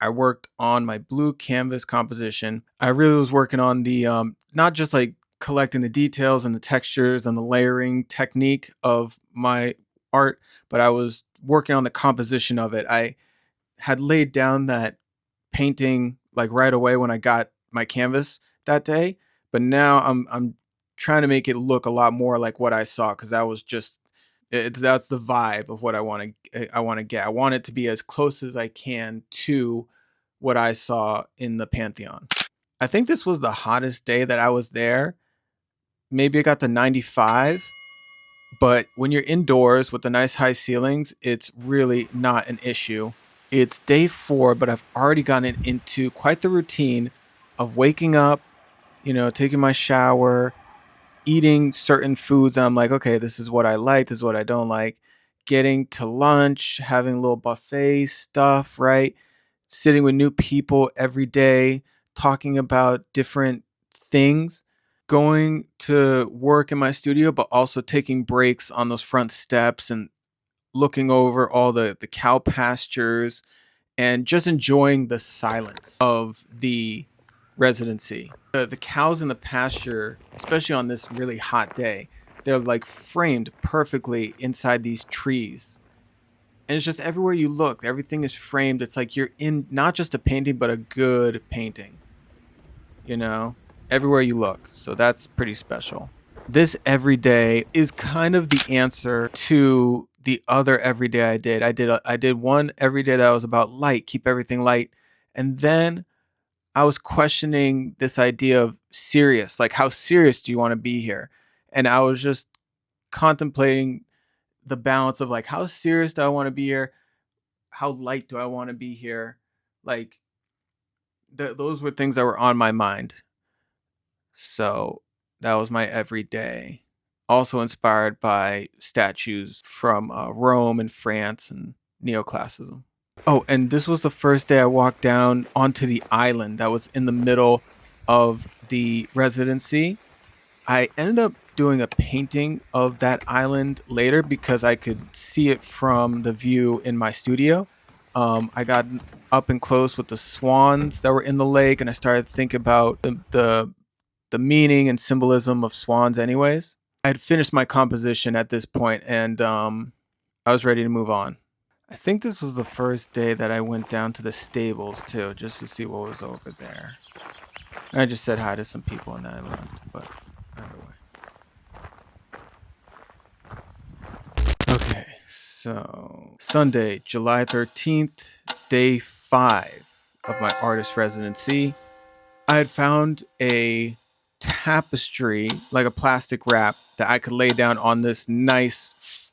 I worked on my blue canvas composition. I really was working on the not just like collecting the details and the textures and the layering technique of my art, but I was working on the composition of it. I had laid down that painting like right away when I got my canvas that day, but now I'm trying to make it look a lot more like what I saw, because that was just that's the vibe of what I want to get. I want it to be as close as I can to what I saw in the Pantheon. I think this was the hottest day that I was there. Maybe it got to 95, but when you're indoors with the nice high ceilings, it's really not an issue. It's day 4, but I've already gotten into quite the routine of waking up, taking my shower, eating certain foods. And I'm like, okay, this is what I like, this is what I don't like. Getting to lunch, having a little buffet stuff, right? Sitting with new people every day, talking about different things, going to work in my studio, but also taking breaks on those front steps and looking over all the cow pastures and just enjoying the silence of the residency. The cows in the pasture, especially on this really hot day, they're like framed perfectly inside these trees. And it's just everywhere you look, everything is framed. It's like you're in not just a painting, but a good painting, you know, everywhere you look. So that's pretty special. This everyday is kind of the answer to the other everyday I did. I did one everyday that was about light, keep everything light. And then I was questioning this idea of serious, like how serious do you want to be here? And I was just contemplating the balance of like how serious do I want to be here? How light do I want to be here? Like those were things that were on my mind. So that was my everyday. Also inspired by statues from Rome and France and neoclassicism. Oh, and this was the first day I walked down onto the island that was in the middle of the residency. I ended up doing a painting of that island later because I could see it from the view in my studio. I got up and close with the swans that were in the lake, and I started to think about the meaning and symbolism of swans. Anyways, I had finished my composition at this point, and I was ready to move on. I think this was the first day that I went down to the stables too, just to see what was over there. And I just said hi to some people and then I left. But either way. Okay, so Sunday, July 13th, day 5 of my artist residency. I had found a tapestry, like a plastic wrap, that I could lay down on this nice,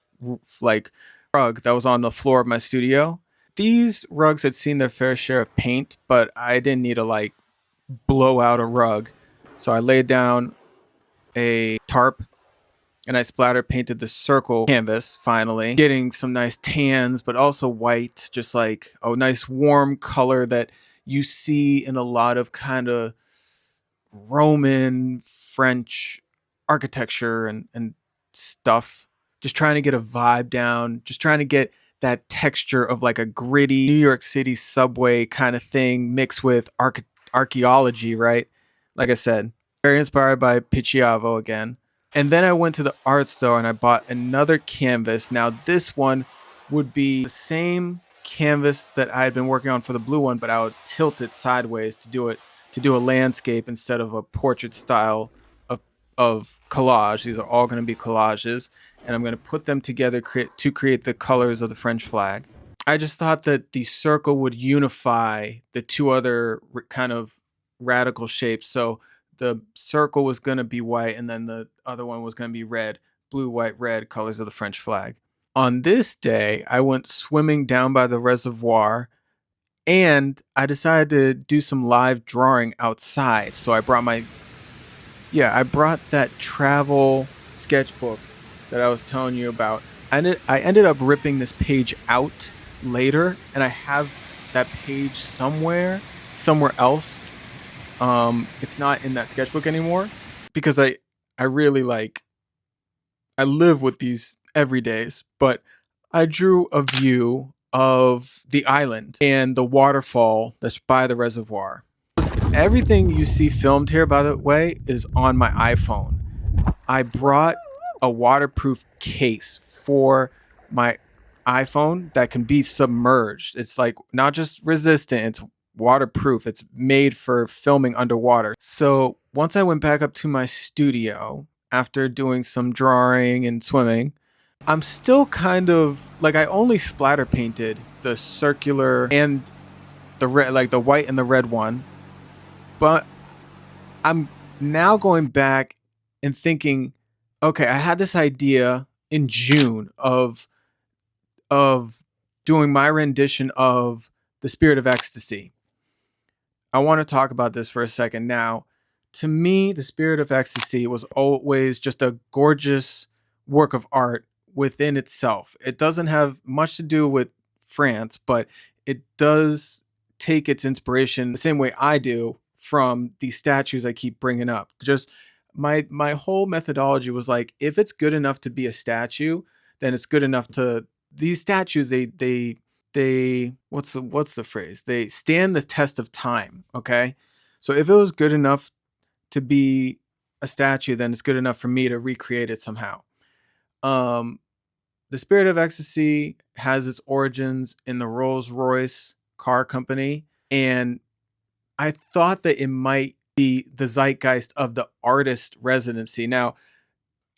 like, rug that was on the floor of my studio. These rugs had seen their fair share of paint, but I didn't need to like blow out a rug. So I laid down a tarp and I splatter painted the circle canvas finally, getting some nice tans, but also white, just like a nice warm color that you see in a lot of kind of Roman, French architecture and stuff. Just trying to get a vibe down, just trying to get that texture of like a gritty New York City subway kind of thing mixed with archaeology, right? Like I said, very inspired by Pichiavo again. And then I went to the art store and I bought another canvas. Now this one would be the same canvas that I had been working on for the blue one, but I would tilt it sideways to do a landscape instead of a portrait style of collage. These are all going to be collages, and I'm going to put them together to create the colors of the French flag. I just thought that the circle would unify the two other kind of radical shapes. So the circle was going to be white, and then the other one was going to be red, blue, white, red, colors of the French flag. On this day, I went swimming down by the reservoir and I decided to do some live drawing outside. So I brought that travel sketchbook that I was telling you about. I ended up ripping this page out later, and I have that page somewhere else. It's not in that sketchbook anymore because I really I live with these everydays, but I drew a view of the island and the waterfall that's by the reservoir. Everything you see filmed here, by the way, is on my iPhone. I brought a waterproof case for my iPhone that can be submerged. It's like not just resistant, it's waterproof. It's made for filming underwater. So once I went back up to my studio after doing some drawing and swimming, I'm still kind of like, I only splatter painted the circular and the red, like the white and the red one. But I'm now going back and thinking, okay, I had this idea in June of doing my rendition of The Spirit of Ecstasy. I want to talk about this for a second. Now, to me, The Spirit of Ecstasy was always just a gorgeous work of art within itself. It doesn't have much to do with France, but it does take its inspiration the same way I do from these statues I keep bringing up. Just my whole methodology was like, if it's good enough to be a statue, then it's good enough to these statues. They what's the phrase? They stand the test of time. Okay, so if it was good enough to be a statue, then it's good enough for me to recreate it somehow. The Spirit of Ecstasy has its origins in the Rolls-Royce car company, and I thought that it might be the zeitgeist of the artist residency. Now,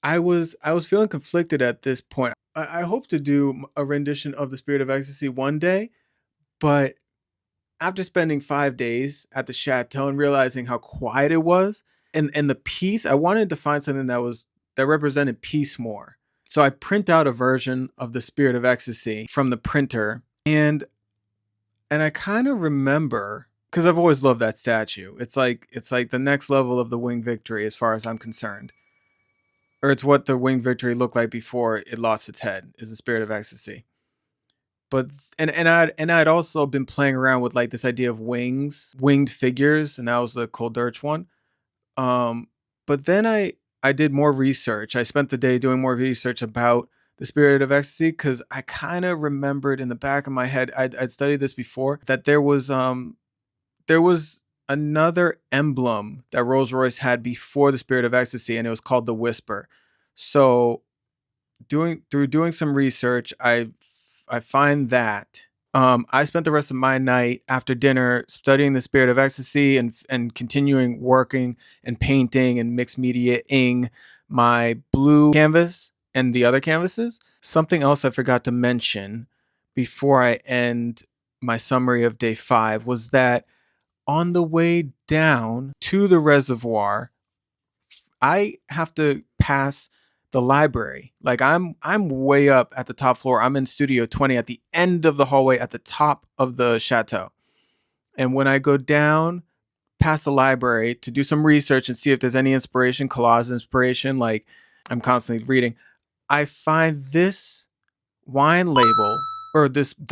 I was feeling conflicted at this point. I hope to do a rendition of The Spirit of Ecstasy one day, but after spending 5 days at the chateau and realizing how quiet it was and the peace, I wanted to find something that represented peace more. So I print out a version of The Spirit of Ecstasy from the printer, and I kind of remember, because I've always loved that statue. It's like the next level of the Winged Victory as far as I'm concerned. Or it's what the Winged Victory looked like before it lost its head, is The Spirit of Ecstasy. But I'd also been playing around with like this idea of winged figures, and that was the Coldurch one. But then I did more research. I spent the day doing more research about The Spirit of Ecstasy, because I kind of remembered in the back of my head, I'd studied this before, that there was another emblem that Rolls-Royce had before The Spirit of Ecstasy, and it was called the Whisper. So doing some research, I find that I spent the rest of my night after dinner studying The Spirit of Ecstasy and continuing working and painting and mixed media-ing my blue canvas and the other canvases. Something else I forgot to mention before I end my summary of day 5 was that on the way down to the reservoir, I have to pass the library. Like I'm way up at the top floor. I'm in Studio 20 at the end of the hallway at the top of the chateau. And when I go down past the library to do some research and see if there's any inspiration, collage inspiration, like I'm constantly reading, I find this wine label, or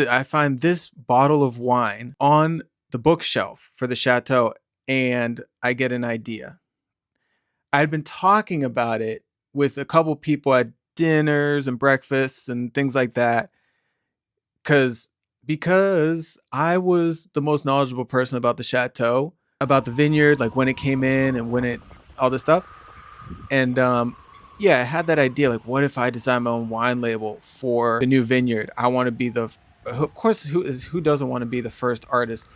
I find this bottle of wine on the bookshelf for the chateau, and I get an idea. I'd been talking about it with a couple people at dinners and breakfasts and things like that, because I was the most knowledgeable person about the chateau, about the vineyard, like when it came in and all this stuff. And yeah, I had that idea, like, what if I design my own wine label for the new vineyard? I want to be of course, who doesn't want to be the first artist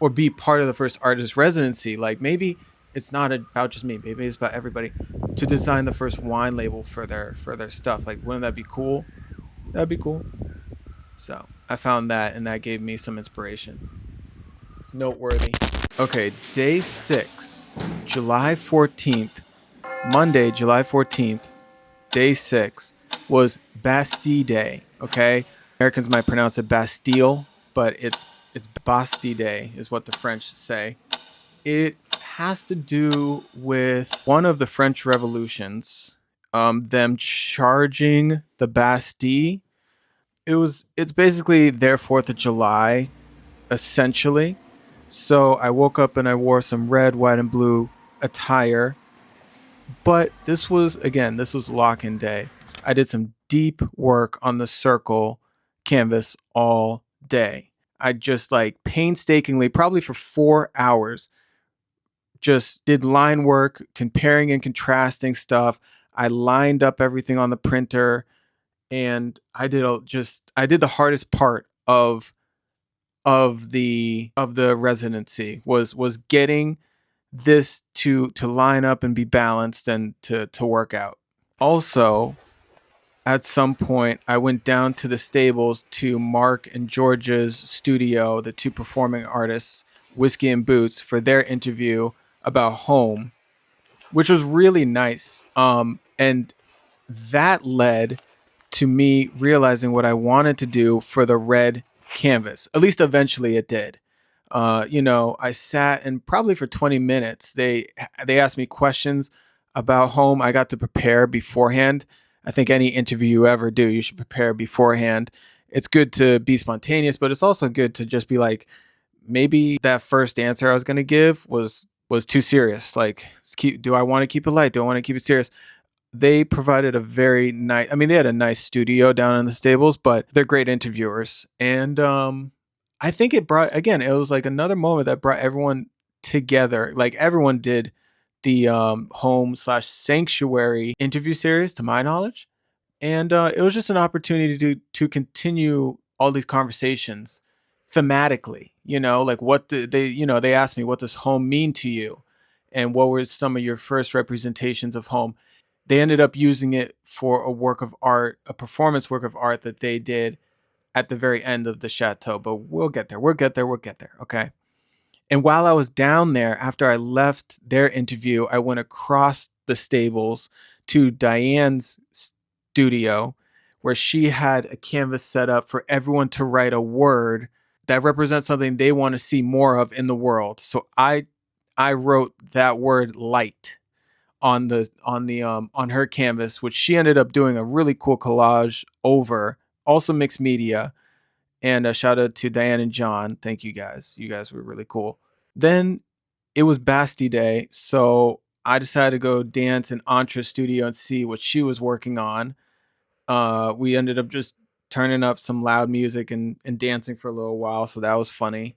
or be part of the first artist residency? Like, maybe it's not about just me, maybe it's about everybody, to design the first wine label for their stuff. Like, wouldn't that be cool? That'd be cool. So I found that, and that gave me some inspiration. It's noteworthy. Okay, day 6, July 14th, Monday, July 14th, day 6 was Bastille Day. Okay, Americans might pronounce it Bastille, but it's Bastille Day is what the French say. It has to do with one of the French revolutions, them charging the Bastille. It's basically their 4th of July, essentially. So I woke up and I wore some red, white, and blue attire. But this was lock-in day. I did some deep work on the circle canvas all day. I just like painstakingly, probably for 4 hours, just did line work, comparing and contrasting stuff. I lined up everything on the printer, and I did the hardest part of the residency was getting this to line up and be balanced and to work out. Also, at some point, I went down to the stables to Mark and George's studio, the two performing artists, Whiskey and Boots, for their interview about home, which was really nice. And that led to me realizing what I wanted to do for the red canvas. At least eventually it did. I sat and probably for 20 minutes they asked me questions about home. I got to prepare beforehand. I think any interview you ever do, you should prepare beforehand. It's good to be spontaneous, but it's also good to just be like, maybe that first answer I was going to give was too serious. Like, do I want to keep it light? Do I want to keep it serious? They provided a very nice, I mean, they had a nice studio down in the stables, but they're great interviewers. And I think it was like another moment that brought everyone together. Like everyone did the home/sanctuary interview series, to my knowledge. And it was just an opportunity to continue all these conversations thematically, like they asked me, what does home mean to you? And what were some of your first representations of home? They ended up using it for a work of art, a performance work of art that they did at the very end of the chateau. But we'll get there. We'll get there. We'll get there. Okay. And while I was down there, after I left their interview, I went across the stables to Diane's studio, where she had a canvas set up for everyone to write a word that represents something they want to see more of in the world. So I wrote that word light on her canvas, which she ended up doing a really cool collage over, also mixed media. And a shout out to Diane and John. Thank you guys. You guys were really cool. Then it was Bastille Day, so I decided to go dance in Antra's studio and see what she was working on. We ended up just turning up some loud music and dancing for a little while, so that was funny.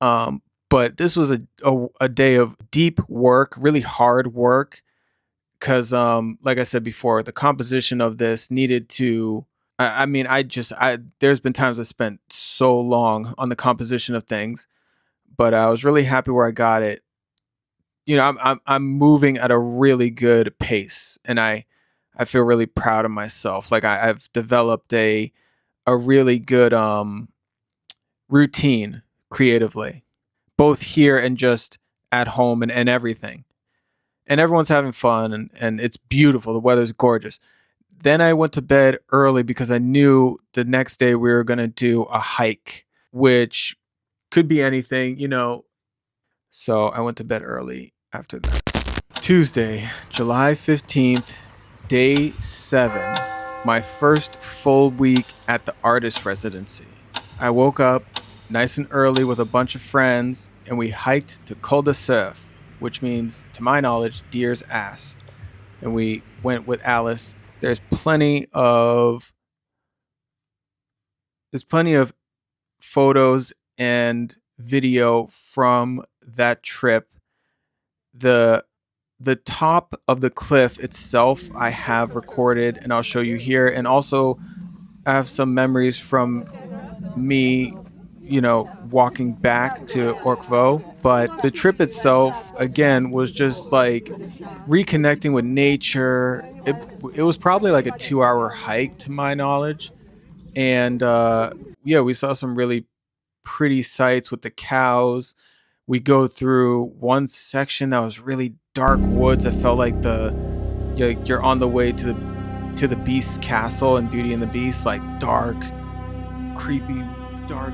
But this was a day of deep work, really hard work, because like I said before, the composition of this needed to. I mean, there's been times I spent so long on the composition of things, but I was really happy where I got it. I'm moving at a really good pace, and I feel really proud of myself. Like I've developed a really good routine creatively, both here and just at home and everything. And everyone's having fun, and it's beautiful. The weather's gorgeous. Then I went to bed early because I knew the next day we were going to do a hike, which could be anything, So I went to bed early after that. Tuesday, July 15th, day 7, my first full week at the artist residency. I woke up nice and early with a bunch of friends, and we hiked to Col de Surf, which means, to my knowledge, deer's ass. And we went with Alice. There's plenty of photos and video from that trip. The top of the cliff itself I have recorded, and I'll show you here. And also I have some memories from me, walking back to Orquevaux. But the trip itself, again, was just like reconnecting with nature. It was probably like a 2-hour hike, to my knowledge. And we saw some really pretty sights with the cows. We go through one section that was really dark woods. I felt like you're on the way to the Beast's castle in Beauty and the Beast, like dark, creepy, dark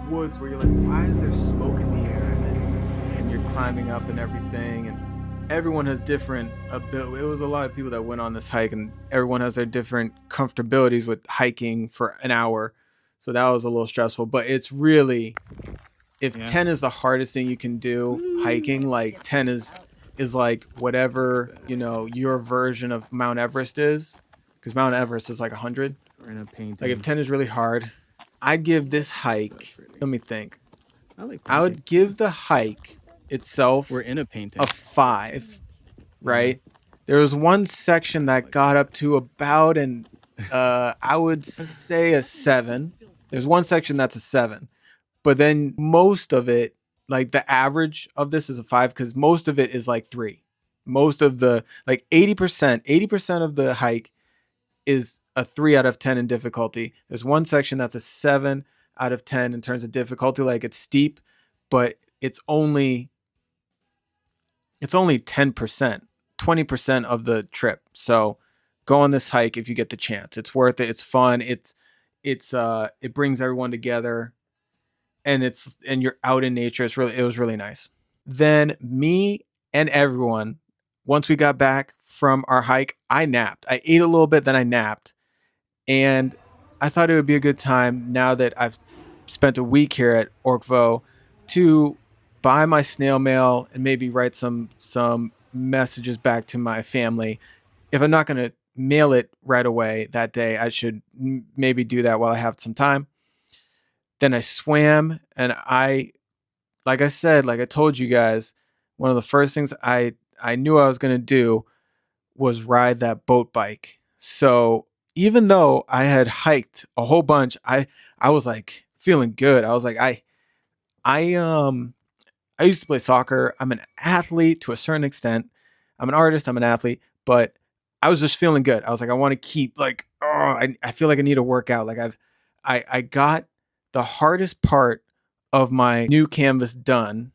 woods where you're like, why is there smoke in the air? And you're climbing up and everything, and everyone has different ability. It was a lot of people that went on this hike, and everyone has their different comfortabilities with hiking for an hour. So that was a little stressful, but it's really, if 10 is the hardest thing you can do hiking, like 10 is like whatever, your version of Mount Everest is, because Mount Everest is like 100. Like if 10 is really hard, I'd give this So hike, pretty. let me think. I like I painting. would give the hike itself We're in a painting. a 5, right? There was one section that got up to about an I would say a 7. There's one section that's a 7. But then most of it, like the average of this is a 5 cuz most of it is like 3. Most of the like 80% of the hike is a 3 out of 10 in difficulty. There's one section that's a 7 out of 10 in terms of difficulty, like it's steep, but it's only 10%, 20% of the trip. So go on this hike if you get the chance. It's worth it. It's fun. It brings everyone together, and you're out in nature. It was really nice. Then me and everyone, once we got back from our hike, I napped. I ate a little bit, then I napped. And I thought it would be a good time now that I've spent a week here at Orquevaux to buy my snail mail and maybe write some messages back to my family. If I'm not going to mail it right away that day, I should maybe do that while I have some time. Then I swam, and like I said, like I told you guys, one of the first things I knew I was going to do was ride that boat bike. So even though I had hiked a whole bunch, I was like feeling good. I was like I I used to play soccer. I'm an athlete to a certain extent. I'm an artist, I'm an athlete, but I was just feeling good. I was like I want to keep like I feel like I need to work out. Like I got the hardest part of my new canvas done,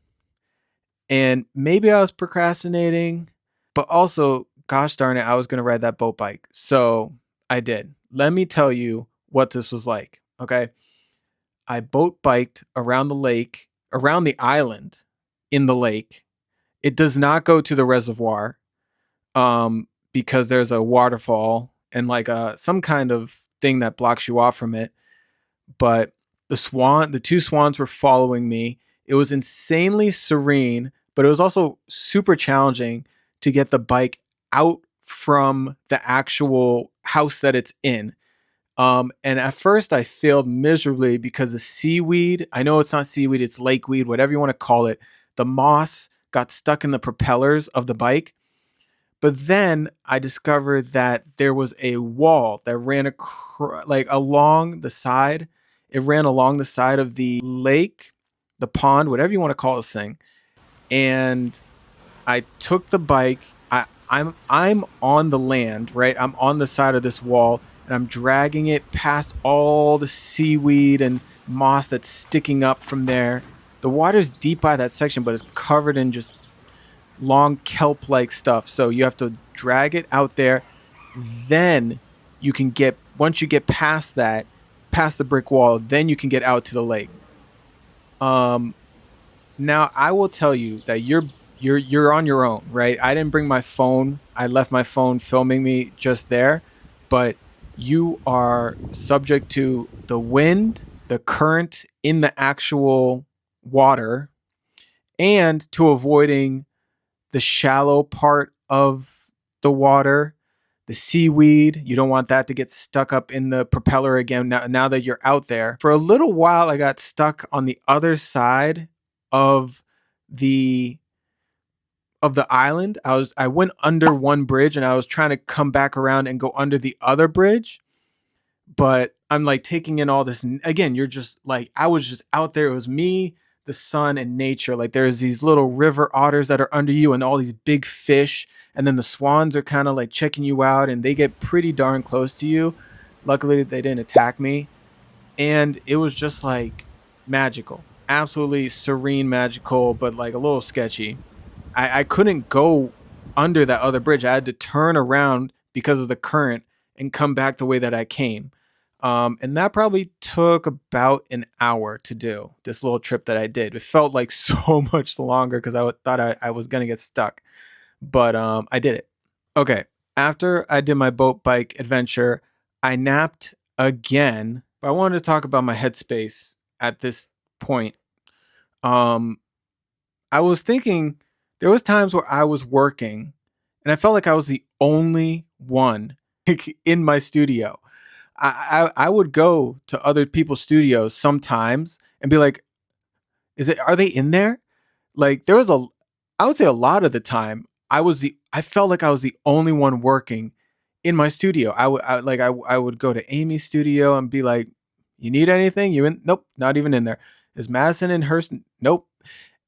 and maybe I was procrastinating, but also, gosh darn it, I was going to ride that boat bike. So I did. Let me tell you what this was like. Okay. I boat biked around the lake, around the island in the lake. It does not go to the reservoir because there's a waterfall and like some kind of thing that blocks you off from it. But the two swans were following me. It was insanely serene, but it was also super challenging to get the bike out from the actual house that it's in. And at first I failed miserably because the seaweed, I know it's not seaweed, it's lakeweed, whatever you want to call it, the moss got stuck in the propellers of the bike. But then I discovered that there was a wall that ran like along the side. It ran along the side of the lake, the pond, whatever you want to call this thing. And I took the bike. I'm on the land, right? I'm on the side of this wall, and I'm dragging it past all the seaweed and moss that's sticking up from there. The water's deep by that section, but it's covered in just long kelp like stuff. So you have to drag it out there. Then you can get, once you get past that, past the brick wall, then you can get out to the lake. Um, Now I will tell you that you're on your own, right? I didn't bring my phone. I left my phone filming me just there, but you are subject to the wind, the current in the actual water, and to avoiding the shallow part of the water, the seaweed. You don't want that to get stuck up in the propeller again now that you're out there. For a little while, I got stuck on the other side of the island. I went under one bridge and I was trying to come back around and go under the other bridge, but I'm like taking in all this again. You're just like, I was just out there. It was me, the sun, and nature. Like there's these little river otters that are under you and all these big fish, and then the swans are kind of like checking you out and they get pretty darn close to you. Luckily they didn't attack me, and it was just like magical, absolutely serene, magical, but like a little sketchy. I couldn't go under that other bridge. I had to turn around because of the current and come back the way that I came. And that probably took about an hour to do this little trip that I did. It felt like so much longer because thought I was going to get stuck, but I did it. Okay. After I did my boat bike adventure, I napped again. But I wanted to talk about my headspace at this point. Um, I was thinking there was times where I was working and I felt like I was the only one in my studio. I would go to other people's studios sometimes and be like, are they in there? Like I would say a lot of the time I felt like I was the only one working in my studio. I would go to Amy's studio and be like, you need anything? You in? Nope, not even in there. Is Madison and Hurst? Nope.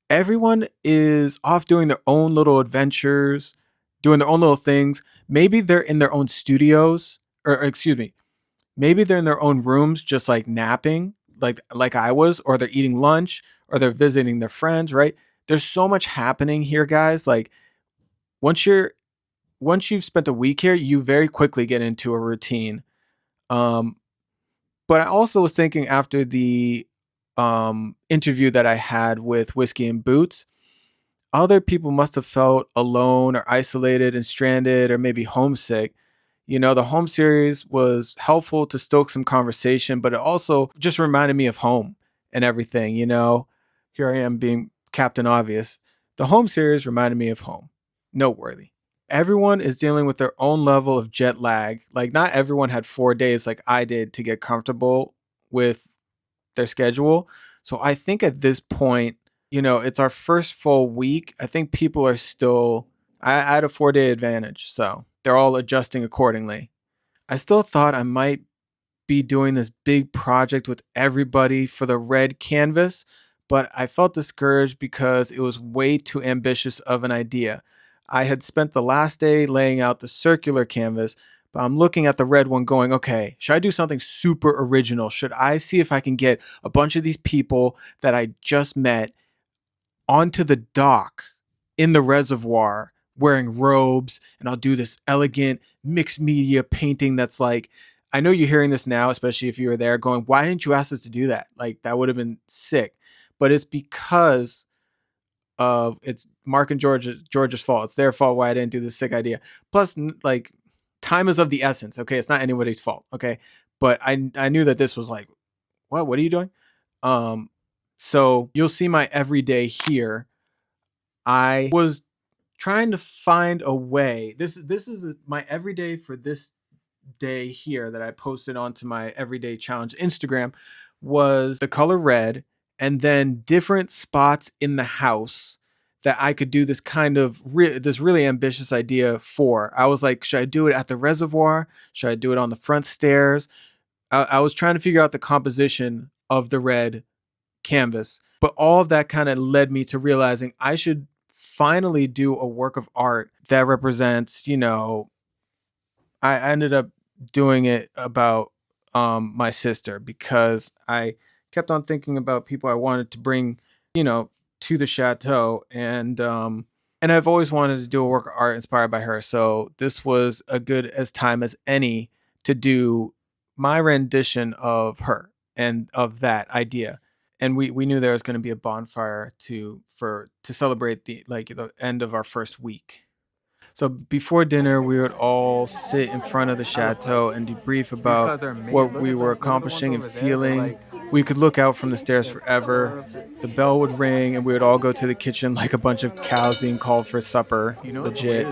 Everyone is off doing their own little adventures, doing their own little things. Maybe they're in their own studios, or excuse me, maybe they're in their own rooms, just like napping, like I was, or they're eating lunch, or they're visiting their friends. Right? There's so much happening here, guys. Like once you've spent a week here, you very quickly get into a routine. Um, but I also was thinking after the interview that I had with Whiskey and Boots, other people must have felt alone or isolated and stranded or maybe homesick. You know, the home series was helpful to stoke some conversation, but it also just reminded me of home and everything. You know, here I am being Captain Obvious. The home series reminded me of home. Noteworthy. Everyone is dealing with their own level of jet lag. Like, not everyone had 4 days like I did to get comfortable with their schedule. So I think at this point, you know, it's our first full week. I think people are still, I had a 4 day advantage. So they're all adjusting accordingly. I still thought I might be doing this big project with everybody for the red canvas, but I felt discouraged because it was way too ambitious of an idea. I had spent the last day laying out the circular canvas, but I'm looking at the red one going, okay, should I do something super original? Should I see if I can get a bunch of these people that I just met onto the dock in the reservoir wearing robes, and I'll do this elegant mixed media painting that's like, I know you're hearing this now, especially if you were there, going, why didn't you ask us to do that? Like, that would have been sick. But it's because of it's Mark and George's fault. It's their fault why I didn't do this sick idea. Plus, like, time is of the essence. Okay, it's not anybody's fault. Okay, but I knew that this was like, what are you doing? So you'll see my everyday here. I was trying to find a way. This is my everyday for this day here that I posted onto my everyday challenge Instagram was the color red, and then different spots in the house that I could do this kind of this really ambitious idea for. I was like, should I do it at the reservoir? Should I do it on the front stairs? I was trying to figure out the composition of the red canvas, but all of that kind of led me to realizing I should finally do a work of art that represents, you know, I ended up doing it about my sister because I kept on thinking about people I wanted to bring, you know, to the chateau, and I've always wanted to do a work of art inspired by her. So this was a good as time as any to do my rendition of her and of that idea. And we knew there was going to be a bonfire to celebrate the end of our first week. So before dinner, we would all sit in front of the chateau and debrief about what we were accomplishing and feeling. We could look out from the stairs forever. The bell would ring, and we would all go to the kitchen like a bunch of cows being called for supper, legit.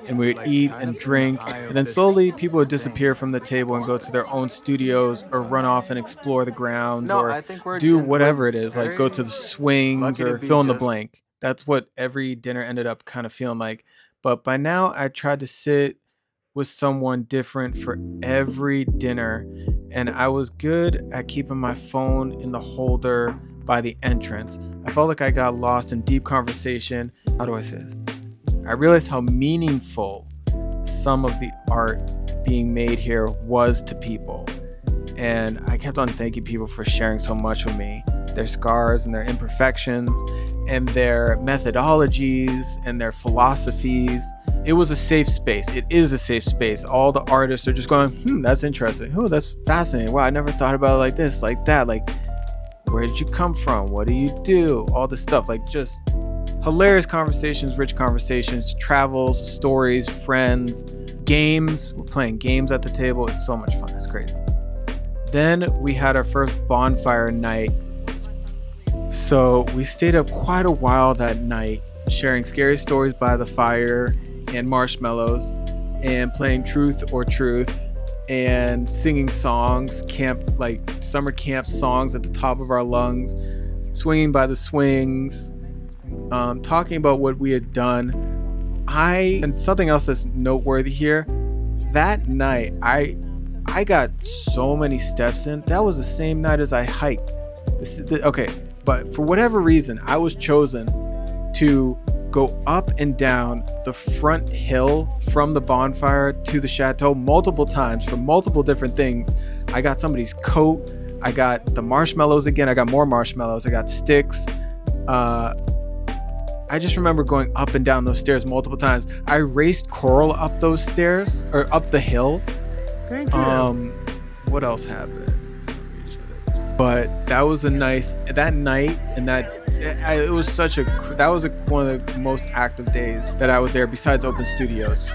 And we would eat and drink, and then slowly people would disappear from the table and go to their own studios or run off and explore the grounds or do whatever it is, like go to the swings or fill in the blank. That's what every dinner ended up kind of feeling like. But by now, I tried to sit with someone different for every dinner, and I was good at keeping my phone in the holder by the entrance. I felt like I got lost in deep conversation. How do I say this? I realized how meaningful some of the art being made here was to people. And I kept on thanking people for sharing so much with me, their scars and their imperfections and their methodologies and their philosophies. It was a safe space. It is a safe space. All the artists are just going, that's interesting. Oh, that's fascinating. Wow, I never thought about it like this, like that. Like, where did you come from? What do you do? All this stuff, like just hilarious conversations, rich conversations, travels, stories, friends, games. We're playing games at the table. It's so much fun. It's crazy. Then we had our first bonfire night. So we stayed up quite a while that night, sharing scary stories by the fire and marshmallows and playing Truth or Truth. and singing songs, like summer camp songs at the top of our lungs, swinging by the swings, talking about what we had done. And something else that's noteworthy here, that night I got so many steps in. That was the same night as I hiked. Okay, but for whatever reason, I was chosen to go up and down the front hill from the bonfire to the chateau multiple times for multiple different things. I got somebody's coat. I got the marshmallows again. I got more marshmallows. I got sticks. I just remember going up and down those stairs multiple times. I raced Coral up those stairs, or up the hill. Thank you. What else happened? But that was that night, and it was one of the most active days that I was there besides open studios.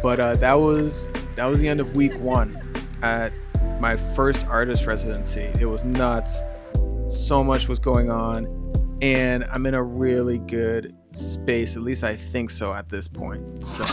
But that was the end of week 1 at my first artist residency. It was nuts. So much was going on, and I'm in a really good space. At least I think so at this point. So